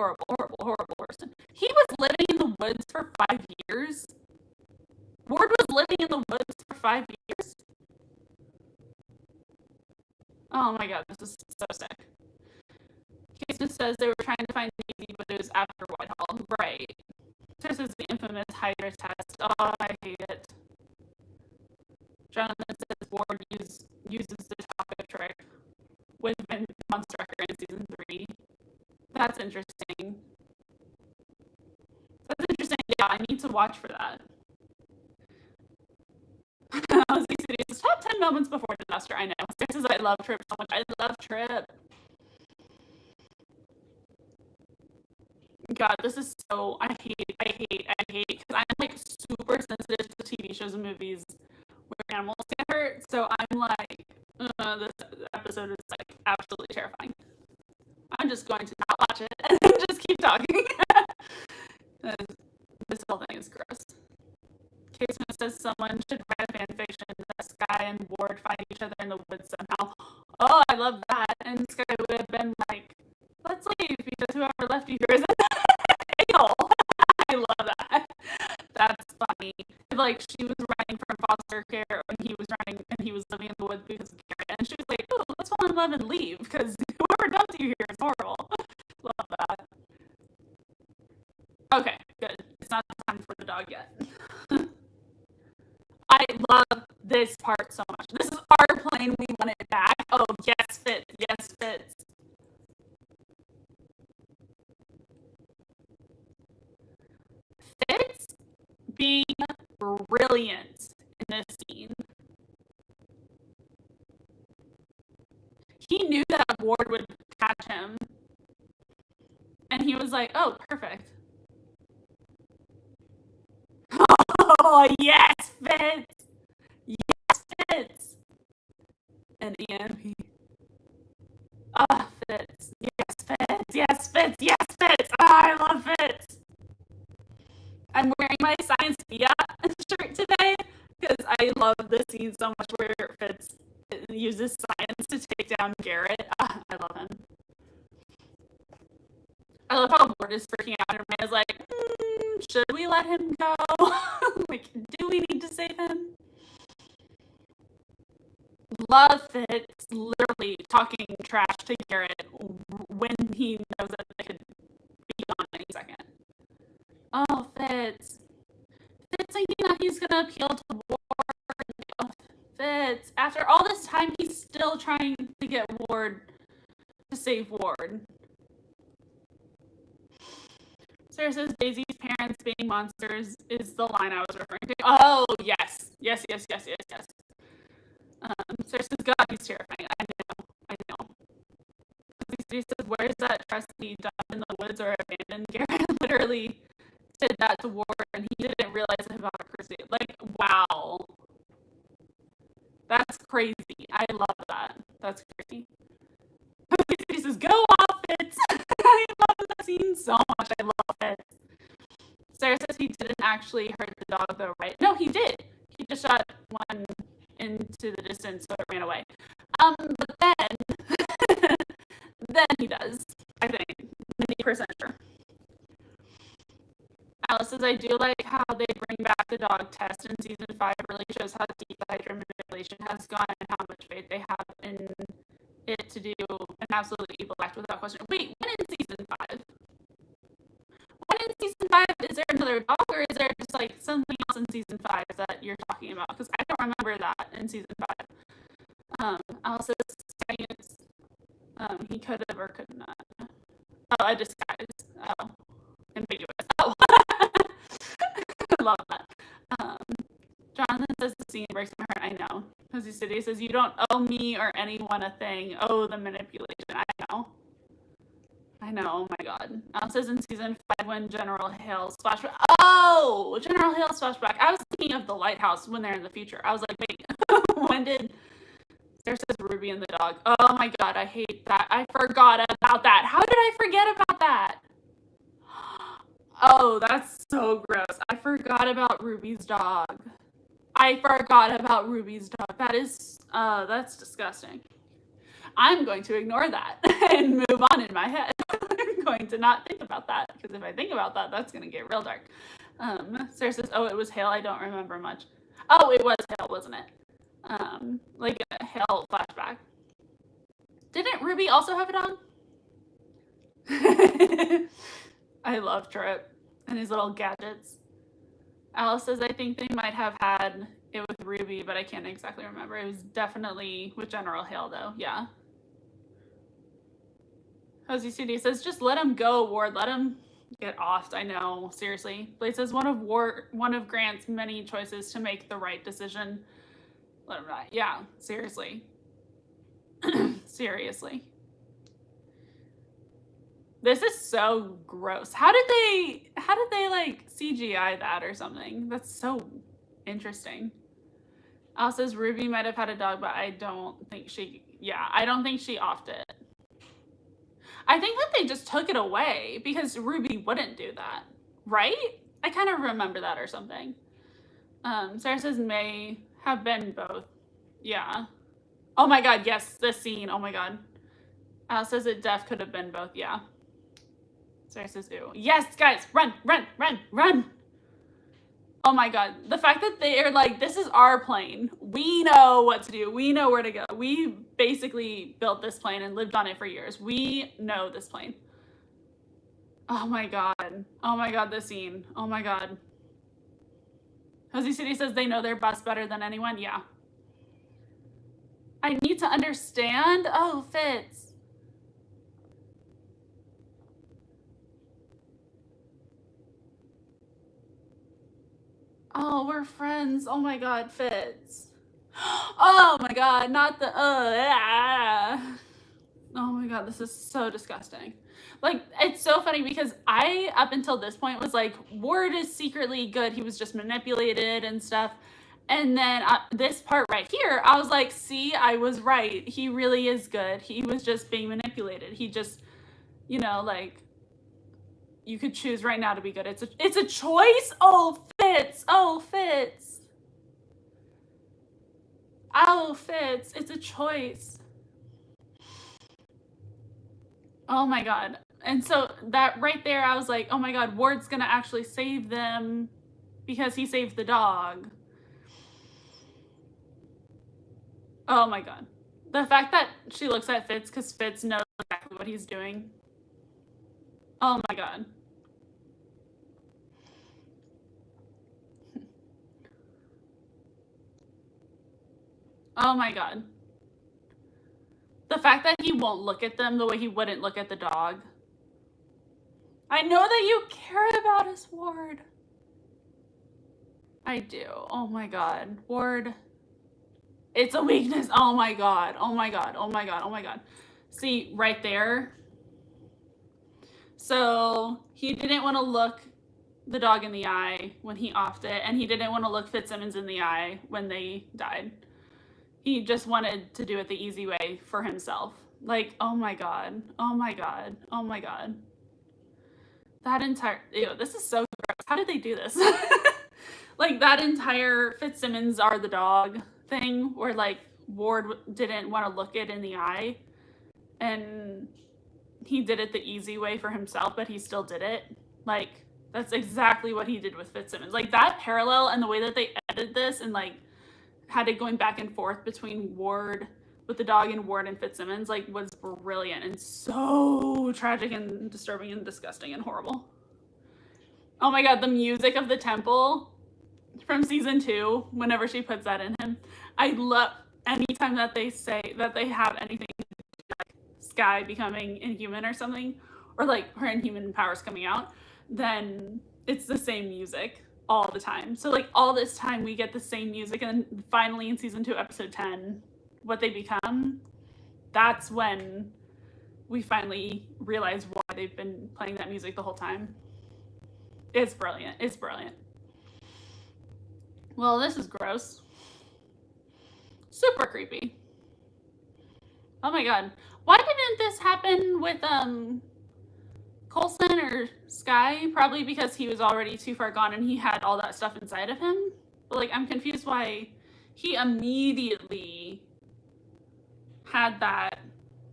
person. He was living in the woods for 5 years. Ward was living in the woods for 5 years. Oh my God, this is so sick. Casement says they were trying to find Daisy, but it was after Whitehall. Right. This is the infamous Hydra test. Oh, I hate it. Jonathan says Ward uses the chocolate trick with Monstrucker in season 3. That's interesting. Yeah, I need to watch for that. Top 10 moments before disaster. I know. Sarah says I love Trip so much. I love Trip. God, this is so. I hate. Because I'm like super sensitive to TV shows and movies where animals get hurt. So I'm like, this episode is like absolutely terrifying. I'm just going to not watch it and just keep talking. This whole thing is gross. Casement says someone should write a fanfiction that Sky and Ward find each other in the woods somehow. Oh, I love that. And Sky would have been like, let's leave because whoever left you here is an a-hole. I love that. That's funny. Like, she was running from foster care and he was living in the woods because of Garrett. And she was like, oh, let's fall in love and leave because whoever dumped you here is horrible. Love that. Okay, good. It's not time for the dog yet. I love this part so much. This is our plane. We want it back. Oh, yes, Fitz. Yes, Fitz. Fitz being brilliant in this scene. He knew that Ward would catch him. And he was like, oh, perfect. Oh, yes, Fitz! Yes, Fitz! And EMP. Ah, Fitz. Yes, Fitz. Yes, Fitz. Yes, Fitz. I love Fitz. I'm wearing my Science Via shirt today because I love this scene so much where Fitz uses science to take down Garrett. I love him. I love how Ward is freaking out and Maya's like, should we let him go? Like, do we need to save him? Love Fitz literally talking trash to Garrett when he knows that they could be gone any second. Oh, Fitz. Fitz thinking that he's gonna appeal to Ward. Oh, after all this time, he's still trying to get Ward to save Ward. Sarah says Daisy's parents being monsters is the line I was referring to. Oh, yes. Yes. Sarah says, God, he's terrifying. I know. He says, where's that trusty dump in the woods or abandoned? Garrett literally said that to Ward, and he didn't realize the hypocrisy. Like, wow. That's crazy. I love that. That's crazy. He says, go off, Fitz. I love that scene so much. I love it. Sarah says he didn't actually hurt the dog, though, right? No, he did. He just shot one into the distance, so it ran away. But then he does, I think. 90% sure. Alice says, I do like how they bring back the dog test in season 5. Really shows how deep the Hydra manipulation has gone and how much faith they have in it to do an absolutely evil act without question. Wait, when in season 5? When in season 5, is there another dog, or is there just like something else in season 5 that you're talking about? Because I don't remember that in season 5. Alice says, he could have or could not. Oh, a disguise. Oh, ambiguous. Oh, I love that. Jonathan says the scene breaks my heart. I know. Cozy City says, you don't owe me or anyone a thing. Oh, the manipulation. I know. Oh my god. Alice says in season 5 when General Hale's flashback. Oh! General Hale's flashback. I was thinking of the lighthouse when they're in the future. I was like, wait, when did... There says Ruby and the dog. Oh my god, I hate that. I forgot about that. How did I forget about that? Oh, that's so gross. I forgot about Ruby's dog. That is, that's disgusting. I'm going to ignore that and move on in my head. I'm going to not think about that, because if I think about that, that's going to get real dark. Sarah says, oh, it was Hale. I don't remember much. Oh, it was Hale, wasn't it? Like a Hale flashback. Didn't Ruby also have a dog? I love Trip and his little gadgets. Alice says, I think they might have had it with Ruby, but I can't exactly remember. It was definitely with General Hale, though. Yeah. Cozy CD says, just let him go, Ward. Let him get offed. I know. Seriously. Blade says, one of Grant's many choices to make the right decision. Let him die. Yeah. Seriously. Seriously. This is so gross. How did they like CGI that or something? That's so interesting. Alice says Ruby might have had a dog, but I don't think she offed it. I think that they just took it away because Ruby wouldn't do that, right? I kind of remember that or something. Sarah says may have been both. Yeah. Oh my god, yes, this scene. Oh my god. Alice says it could have been both. Yeah. Sarah says, ew. Yes, guys, run. Oh my god. The fact that they are like, this is our plane. We know what to do. We know where to go. We basically built this plane and lived on it for years. We know this plane. Oh my god. Oh my god, this scene. Oh my god. Cozy City says they know their bus better than anyone. Yeah. I need to understand. Oh, Fitz. Oh, we're friends. Oh my god, Fitz. Oh my god, not the Oh my god, this is so disgusting. Like, it's so funny because I, up until this point, was like, Ward is secretly good. He was just manipulated and stuff. And then this part right here, I was like, see, I was right. He really is good. He was just being manipulated. He just, you know, like, you could choose right now to be good. It's a choice. Oh, Fitz. Oh, Fitz. Oh, Fitz. It's a choice. Oh my god. And so that right there, I was like, oh my god, Ward's gonna actually save them because he saved the dog. Oh my god. The fact that she looks at Fitz because Fitz knows exactly what he's doing. Oh my god. Oh my god. The fact that he won't look at them the way he wouldn't look at the dog. I know that you care about us, Ward. I do. Oh my god. Ward. It's a weakness. Oh my god. Oh my god. Oh my god. Oh my god. See, right there. So he didn't want to look the dog in the eye when he offed it, and he didn't want to look Fitzsimmons in the eye when they died. He just wanted to do it the easy way for himself. Like, oh my god. Oh my god. Oh my god. That entire... Ew, this is so gross. How did they do this? Like, that entire Fitzsimmons are the dog thing, where, like, Ward didn't want to look it in the eye, and he did it the easy way for himself, but he still did it. Like, that's exactly what he did with Fitzsimmons. Like, that parallel and the way that they edited this and, like, had it going back and forth between Ward with the dog and Ward and Fitzsimmons, like, was brilliant and so tragic and disturbing and disgusting and horrible. Oh my god, the music of the temple from season 2, whenever she puts that in him, I love anytime that they say that they have anything like Sky becoming inhuman or something, or like her inhuman powers coming out, then it's the same music all the time. So like all this time we get the same music, and then finally in season 2 episode 10, what they become, that's when we finally realize why they've been playing that music the whole time. It's brilliant. It's brilliant. Well, this is gross. Super creepy. Oh my god. Why didn't this happen with Coulson or Sky? Probably because he was already too far gone and he had all that stuff inside of him. But like, I'm confused why he immediately had that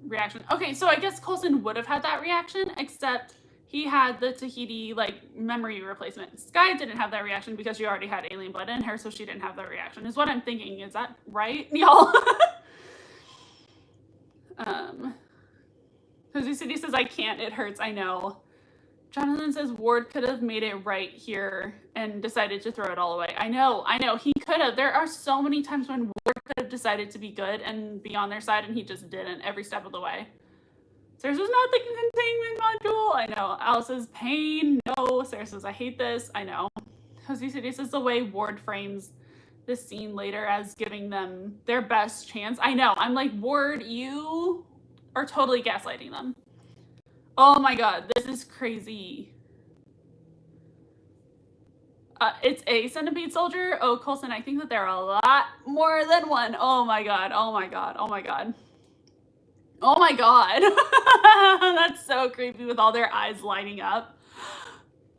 reaction. Okay, so I guess Coulson would have had that reaction, except he had the Tahiti, like, memory replacement. Sky didn't have that reaction because she already had alien blood in her, so she didn't have that reaction, is what I'm thinking. Is that right, y'all? Cozy City says, I can't, it hurts, I know. Jonathan says, Ward could have made it right here and decided to throw it all away. I know, he could have. There are so many times when Ward could have decided to be good and be on their side, and he just didn't every step of the way. Sarah says, not the containment module. I know. Alice says, pain. No. Sarah says, I hate this. I know. Cozy City says, the way Ward frames this scene later as giving them their best chance. I know. I'm like, Ward, you are totally gaslighting them. Oh my god. This is crazy. It's a centipede soldier. Oh, Coulson, I think that there are a lot more than one. Oh my god. Oh my god. Oh my god. Oh my god. That's so creepy with all their eyes lighting up.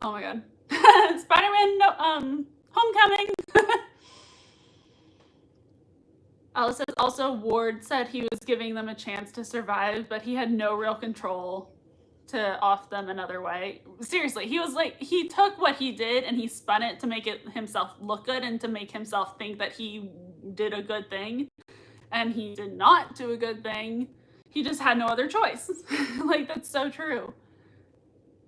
Oh my god. Spider-Man, no, Homecoming. Alice says, also Ward said he was giving them a chance to survive, but he had no real control to off them another way. Seriously, he was like, he took what he did and he spun it to make it himself look good and to make himself think that he did a good thing. And he did not do a good thing. He just had no other choice. Like, that's so true.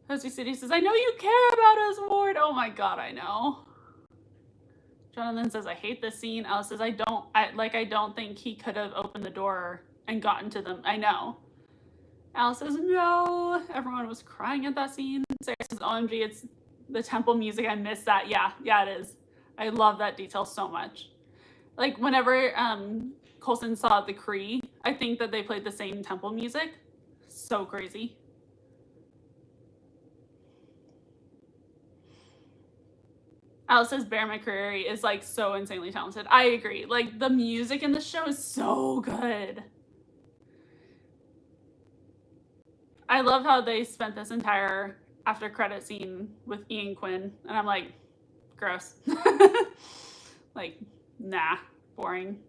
Cozy City says, I know you care about us, Ward. Oh my god, I know. Jonathan says, I hate this scene. Alice says, I don't think he could have opened the door and gotten to them. I know. Alice says, no. Everyone was crying at that scene. Sarah says, OMG, it's the temple music. I miss that. Yeah, it is. I love that detail so much. Like, whenever Coulson saw the Kree, I think that they played the same temple music. So crazy. Alice says Bear McCreary is like so insanely talented. I agree. Like, the music in the show is so good. I love how they spent this entire after credit scene with Ian Quinn, and I'm like, gross. Like, nah, boring.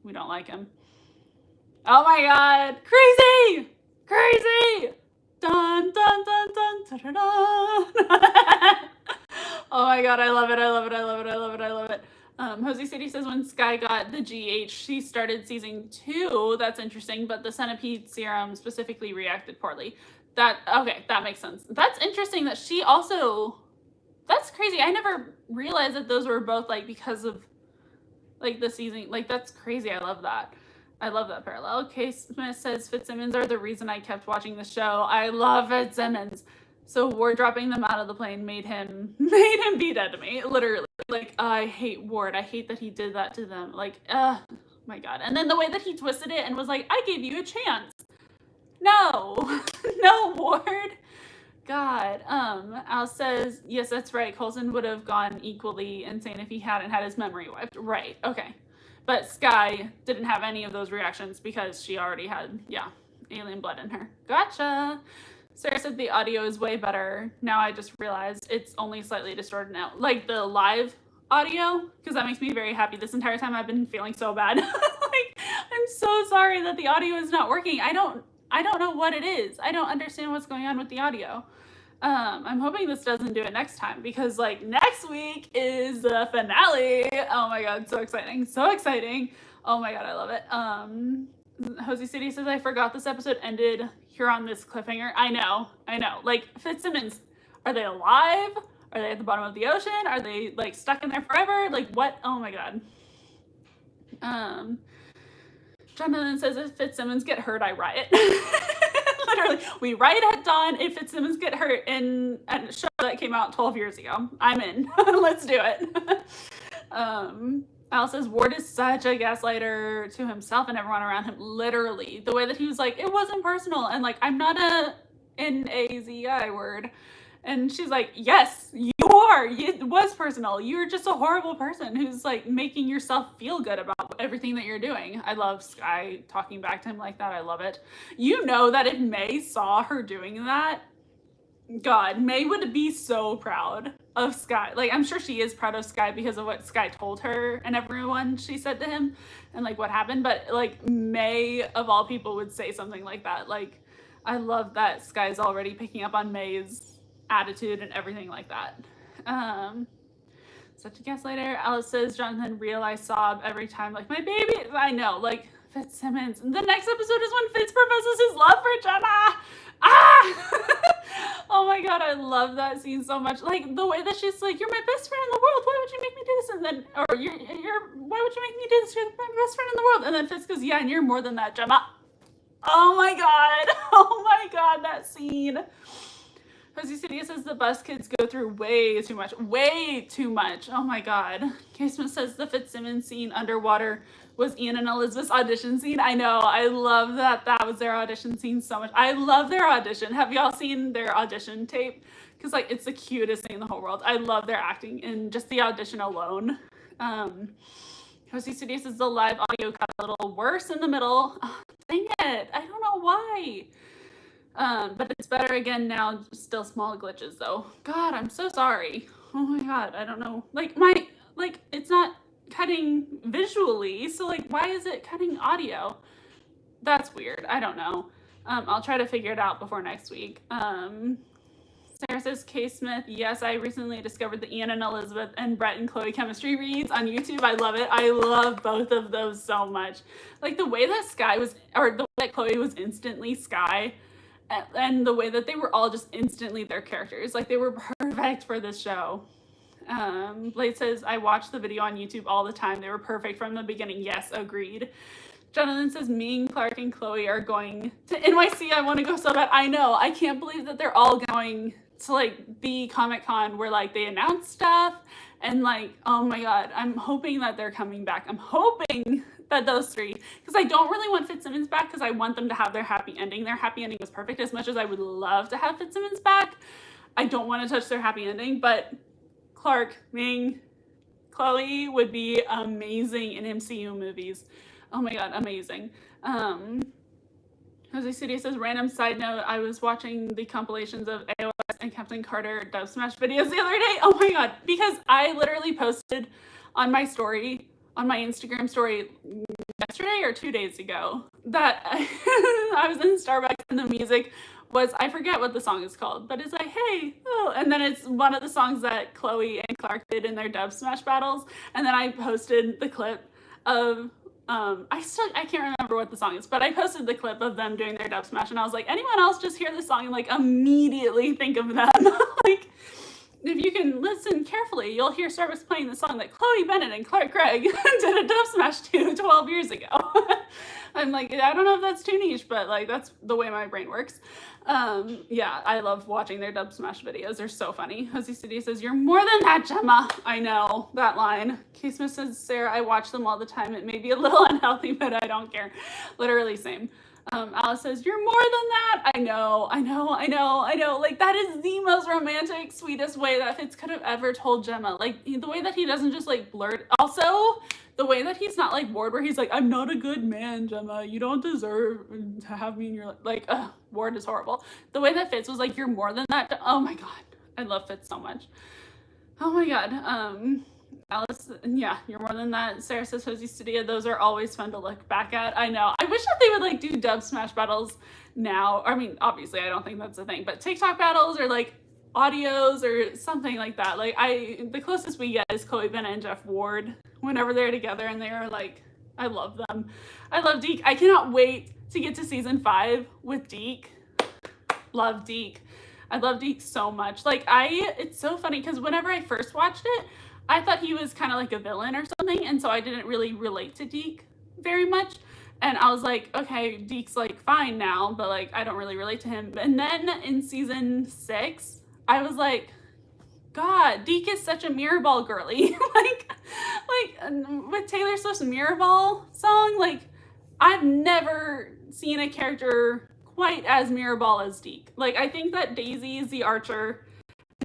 We don't like him. Oh my god, crazy! Crazy! Dun dun dun dun dun dun dun. Oh my god, I love it, I love it, I love it, I love it, I love it. Jose City says when Sky got the GH, she started season 2. That's interesting, but the centipede serum specifically reacted poorly. Okay, that makes sense. That's interesting that she also, that's crazy. I never realized that those were both like because of like the season. Like, that's crazy. I love that. I love that parallel. Kay Smith says Fitzsimmons are the reason I kept watching the show. I love Fitzsimmons. So Ward dropping them out of the plane made him be dead to me, literally. Like, I hate Ward. I hate that he did that to them. Like, my God. And then the way that he twisted it and was like, I gave you a chance. No, no, Ward. God. Al says, yes, that's right. Coulson would have gone equally insane if he hadn't had his memory wiped. Right. Okay. But Sky didn't have any of those reactions because she already had, alien blood in her. Gotcha. Sarah said the audio is way better. Now I just realized it's only slightly distorted now. Like the live audio, because that makes me very happy. This entire time I've been feeling so bad. Like, I'm so sorry that the audio is not working. I don't know what it is. I don't understand what's going on with the audio. I'm hoping this doesn't do it next time, because like next week is the finale. Oh my God, so exciting. So exciting. Oh my God, I love it. Hosey City says, I forgot this episode ended here on this cliffhanger. I know. Like, Fitzsimmons, are they alive? Are they at the bottom of the ocean? Are they like stuck in there forever? Like, what? Oh my God. Jonathan says, if Fitzsimmons get hurt, I riot. Literally, we riot at dawn if Fitzsimmons get hurt in a show that came out 12 years ago. I'm in. Let's do it. Al says, Ward is such a gaslighter to himself and everyone around him. Literally, the way that he was like, it wasn't personal, and like, I'm not a N-A-Z-I word. And she's like, yes, you are. It was personal. You're just a horrible person who's like making yourself feel good about everything that you're doing. I love Sky talking back to him like that. I love it. You know that if May saw her doing that, God, May would be so proud of Sky. Like, I'm sure she is proud of Sky because of what Sky told her and everyone she said to him and like what happened. But like, May of all people would say something like that. Like, I love that Sky's already picking up on May's attitude and everything like that. Such a gaslighter. Alice says, Jonathan realized sob every time, like, my baby. I know, like, Fitzsimmons. The next episode is when Fitz professes his love for Jenna. Oh my God, I love that scene so much. Like, the way that she's like, you're my best friend in the world, why would you make me do this? And then, or why would you make me do this? You're my best friend in the world. And then Fitz goes, yeah, and you're more than that, Gemma. Oh my God, that scene. Hosey City says the bus kids go through way too much. Oh my God. Kay Smith says the Fitzsimmons scene underwater was Ian and Elizabeth's audition scene. I know. I love that was their audition scene so much. I love their audition. Have y'all seen their audition tape? Because like, it's the cutest thing in the whole world. I love their acting in just the audition alone. Hosey City says the live audio got a little worse in the middle. Oh, dang it. I don't know why. But it's better again now. Still small glitches though. God, I'm so sorry. Oh my God, I don't know. Like it's not cutting visually, so like, why is it cutting audio? That's weird. I don't know. I'll try to figure it out before next week. Sarah says, Kay Smith, yes, I recently discovered the Ian and Elizabeth and Brett and Chloe chemistry reads on YouTube. I love it. I love both of those so much. Like the way that the way that Chloe was instantly Sky, and the way that they were all just instantly their characters. Like, they were perfect for this show. Blade says, I watch the video on YouTube all the time. They were perfect from the beginning. Yes, agreed. Jonathan says, me, Clark, and Chloe are going to NYC. I want to go so bad. I know. I can't believe that they're all going to, like, the Comic-Con where, like, they announce stuff. And, like, oh my God, I'm hoping that they're coming back. I'm hoping that those three, because I don't really want Fitzsimmons back because I want them to have their happy ending. Their happy ending was perfect. As much as I would love to have Fitzsimmons back, I don't want to touch their happy ending, but Clark, Ming, Chloe would be amazing in MCU movies. Oh my God, amazing. Jose City says, random side note, I was watching the compilations of AOS and Captain Carter Dub Smash videos the other day. Oh my God, because I literally posted on my story, on my Instagram story yesterday or 2 days ago, that I was in Starbucks and the music was, I forget what the song is called, but it's like, hey, oh, and then it's one of the songs that Chloe and Clark did in their Dub Smash battles, and then I posted the clip of, I can't remember what the song is, but I posted the clip of them doing their Dub Smash, and I was like, anyone else just hear this song and like immediately think of them? Like, if you can listen carefully, you'll hear Starbucks playing the song that Chloe Bennett and Clark Gregg did a dub smash to 12 years ago. I'm like, I don't know if that's too niche, but like that's the way my brain works. Yeah, I love watching their dub smash videos. They're so funny. Josie City says, "You're more than that, Gemma." I know, that line. K Smith says, "Sarah, I watch them all the time. It may be a little unhealthy, but I don't care." Literally same. Alice says, "You're more than that." I know. Like, that is the most romantic, sweetest way that Fitz could have ever told Gemma. Like, the way that he doesn't just, like, blurt. Also, the way that he's not, like, Ward, where he's like, "I'm not a good man, Gemma. You don't deserve to have me in your life." Like, Ward is horrible. The way that Fitz was like, "You're more than that." Oh, my God. I love Fitz so much. Oh, my God. Alice, yeah, "You're more than that." Sarah says, "Josie Studia, those are always fun to look back at." I know. I wish that they would, like, do dub smash battles now. I mean, obviously, I don't think that's a thing, but TikTok battles or, like, audios or something like that. Like, the closest we get is Chloe Bennett and Jeff Ward whenever they're together, and they are, like, I love them. I love Deke. I cannot wait to get to season 5 with Deke. Love Deke. I love Deke so much. Like, it's so funny because whenever I first watched it, I thought he was kind of like a villain or something, and so I didn't really relate to Deke very much. And I was like, okay, Deke's like fine now, but like I don't really relate to him. And then in season 6, I was like, God, Deke is such a Mirrorball girly. like with Taylor Swift's Mirrorball song, like I've never seen a character quite as Mirrorball as Deke. Like, I think that Daisy is the Archer,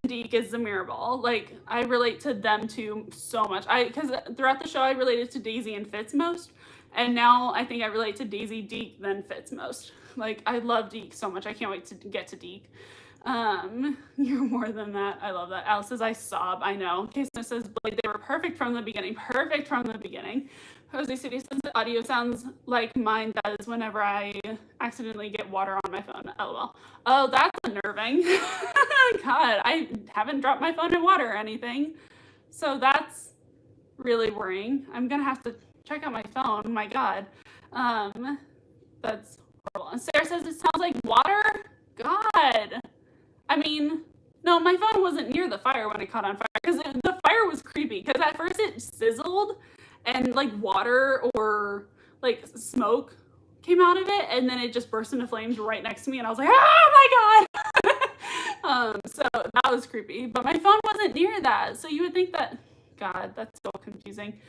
Deke is the Mirrorball. Like, I relate to them two so much. Because throughout the show, I related to Daisy and Fitz most. And now I think I relate to Daisy, Deke, then Fitz most. Like, I love Deke so much. I can't wait to get to Deke. You're more than that. I love that. Alice says, "I sob." I know. K-Smith says, "Blade, they were perfect from the beginning." Perfect from the beginning. Jose City says, "The audio sounds like mine does whenever I accidentally get water on my phone." LOL. Oh, that's unnerving. God, I haven't dropped my phone in water or anything. So that's really worrying. I'm gonna have to check out my phone. My God. That's horrible. And Sarah says, "It sounds like water." God. I mean, no, my phone wasn't near the fire when it caught on fire because the fire was creepy. Because at first it sizzled and like water or like smoke came out of it, and then it just burst into flames right next to me, and I was like, "Oh my God!" So that was creepy. But my phone wasn't near that, so you would think that. God, that's so confusing.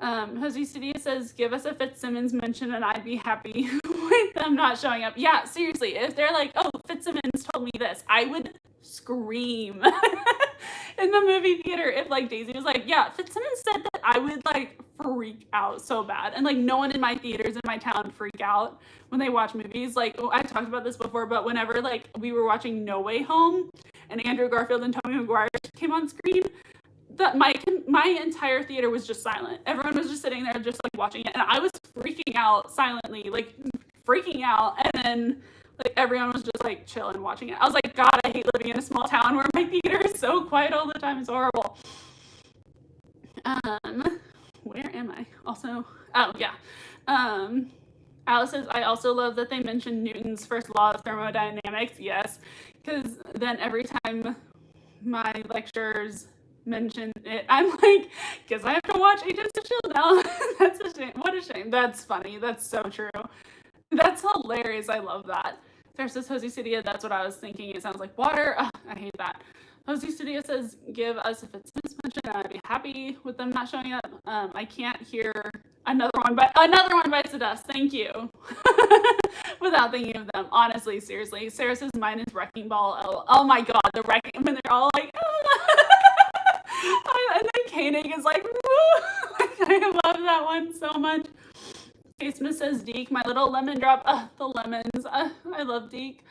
Jose Cedillo says, "Give us a Fitzsimmons mention and I'd be happy with them not showing up." Yeah, seriously, if they're like, "Oh, Fitzsimmons told me this," I would scream in the movie theater. If like Daisy was like, "Yeah, Fitzsimmons said that," I would like freak out so bad. And like no one in my theaters in my town freak out when they watch movies. Like, I talked about this before, but whenever like we were watching No Way Home and Andrew Garfield and Tobey Maguire came on screen, that my entire theater was just silent. Everyone was just sitting there just like watching it, and I was freaking out silently, like freaking out, and then like everyone was just like chilling watching it. I was like, God, I hate living in a small town where my theater is so quiet all the time. It's horrible. Where am I? Also, oh yeah. Alice says, "I also love that they mentioned Newton's first law of thermodynamics." Yes, because then every time my lecturers mention it, I'm like, "Guess I have to watch Agents of S.H.I.E.L.D. now." That's a shame. What a shame. That's funny. That's so true. That's hilarious. I love that. Sarah says, "Jose Cedillo, that's what I was thinking. It sounds like water." Ugh, I hate that. Jose Cedillo says, "Give us a Fitzsimmons mention and I'd be happy with them not showing up." I can't hear another one bites the dust. Thank you. Without thinking of them. Honestly, seriously. Sarah says, "Mine is Wrecking Ball." Oh my God, the Wrecking, when they're all like, and then Koenig is like, woo! I love that one so much. Kate Smith says, "Deke, my little lemon drop." The lemons. I love Deke.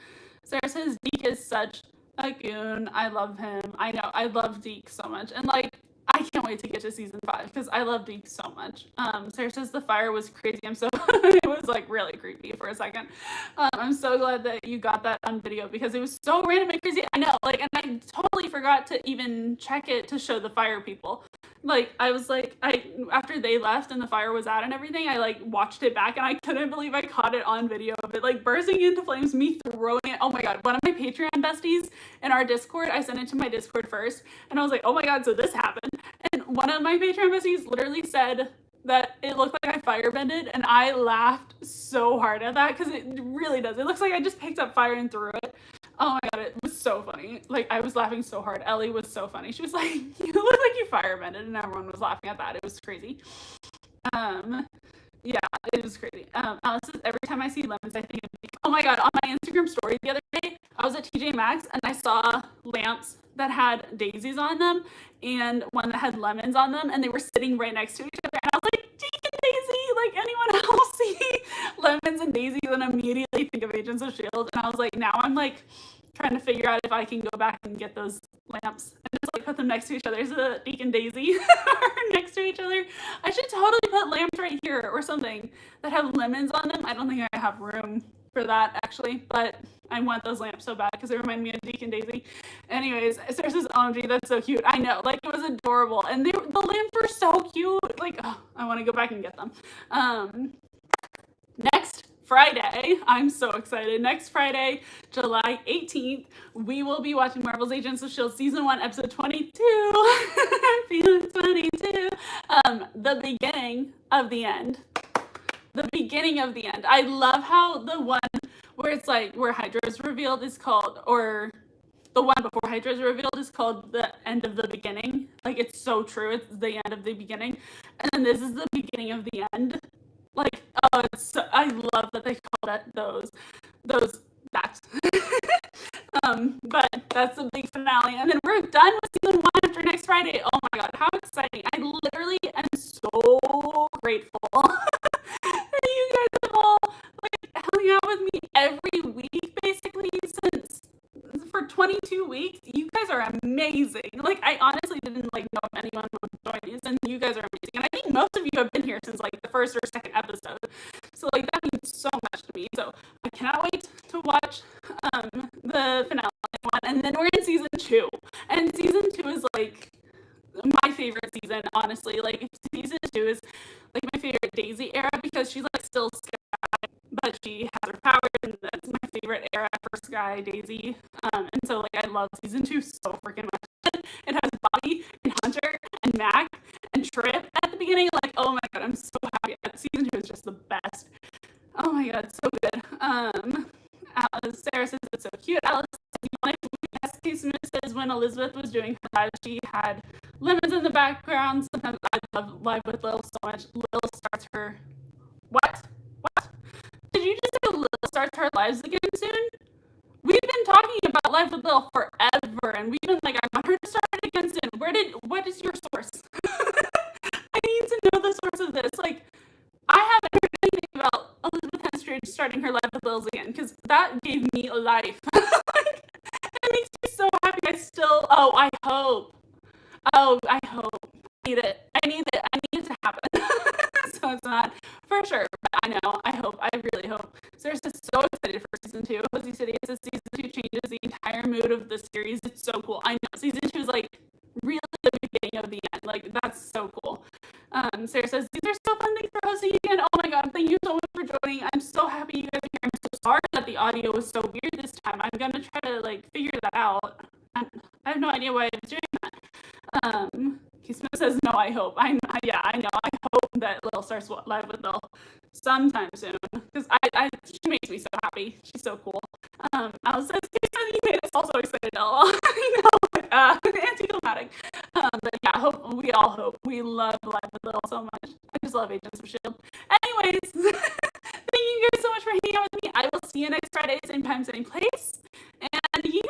Sarah says, "Deke is such a goon." I love him. I know. I love Deke so much. And like, I can't wait to get to season 5 because I love Deke so much. Sarah says, "The fire was crazy." I'm so, it was like really creepy for a second. I'm so glad that you got that on video because it was so random and crazy. I know, like, and I totally forgot to even check it to show the fire people. Like, I was like, after they left and the fire was out and everything, I like watched it back and I couldn't believe I caught it on video of it like bursting into flames, me throwing it. Oh my god, one of my Patreon besties in our Discord, I sent it to my Discord first, and I was like, oh my god, so this happened. And one of my Patreon besties literally said that it looked like I firebended, and I laughed so hard at that because it really does. It looks like I just picked up fire and threw it. Oh my god, it was so funny. Like, I was laughing so hard. Ellie was so funny. She was like, you look like you firebended, and everyone was laughing at that. It was crazy. Yeah, it was crazy. Alice says, every time I see lemons, I think of you. Oh my god, on my Instagram story the other day, I was at TJ Maxx, and I saw lamps that had daisies on them, and one that had lemons on them, and they were sitting right next to each other, and I was like, Deacon Daisy, like, anyone else see lemons and daisies and immediately think of Agents of S.H.I.E.L.D, and I was like, now I'm like trying to figure out if I can go back and get those lamps and just like put them next to each other. So the Deacon Daisy are next to each other. I should totally put lamps right here or something that have lemons on them. I don't think I have room for that actually, but I want those lamps so bad because they remind me of Deacon Daisy. Anyways, Sarah says, OMG, that's so cute. I know, like, it was adorable, and the lamps were so cute. Like, oh, I want to go back and get them. Next Friday, I'm so excited. Next Friday, July 18th, we will be watching Marvel's Agents of S.H.I.E.L.D. Season 1, Episode 22. I'm feeling 22. The beginning of the end. The beginning of the end. I love how the one where it's like, where Hydra is revealed is called, or the one before Hydra is revealed is called the end of the beginning. Like, it's so true. It's the end of the beginning. And then this is the beginning of the end. Like, oh, it's so, I love that they call it that. But that's the big finale. And then we're done with season 1 after next Friday. Oh my god, how exciting. I literally am so grateful that you guys have all, like, hung out with me every week, basically, for 22 weeks. You guys are amazing. Like, I honestly didn't, like, know if anyone would join these, and you guys are amazing. And I think most of you have been here since, like, the first or second episode. So, like, that means so much to me. So, I cannot wait to watch the finale one. And then we're in season 2. And season 2 is, like, my favorite season, honestly. Like, season 2 is, like, my favorite Daisy era because she's, like, still Sky, but she has her powers, and that's my favorite era for Sky, Daisy. And so, like, I love season 2 so freaking much. It has Bobby and Hunter and Mac and Trip at the beginning. Like, oh my god, I'm so happy. Season 2 is just the best. Oh my god, so good. Sarah says it's so cute. Alice says, Smith says when Elizabeth was doing her live, she had lemons in the background. Sometimes I love Live with Lil so much. Lil starts her... What? Did you just say Lil starts her lives again soon? We've been talking about Live with Lil forever, and we've been like, I want her to start it again soon. What is your source? I need to know the source of this. Like, I haven't heard anything about Elizabeth Henstridge starting her Live with Lils again, because that gave me a life. Like, it makes me so happy. I hope. I need it. I need it to happen. So it's not for sure, but I know. I hope. I really hope. Sarah's just so excited for season 2. Pussy City says season 2 changes the entire mood of the series. It's so cool. I know. Season 2 is like really the beginning of the end. Like, that's so cool. Sarah says, these are so fun. Thanks for hosting again. Oh my god, thank you so much for joining. I'm so happy you guys are here. I'm so sorry that the audio was so weird this time. I'm gonna try to, like, figure that out. I have no idea why I was doing that. Smith says, no, I hope. I know. I hope that Lil starts Live with Lil sometime soon. Because she makes me so happy. She's so cool. Alice says, you made us all so excited. I know. Anticlimactic. But yeah, we all hope. We love Live with Lil so much. I just love Agents of S.H.I.E.L.D. Anyways, thank you guys so much for hanging out with me. I will see you next Friday, same time, same place. And yeah.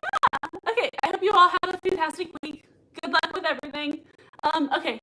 Okay, I hope you all have a fantastic week. Good luck with everything. Okay,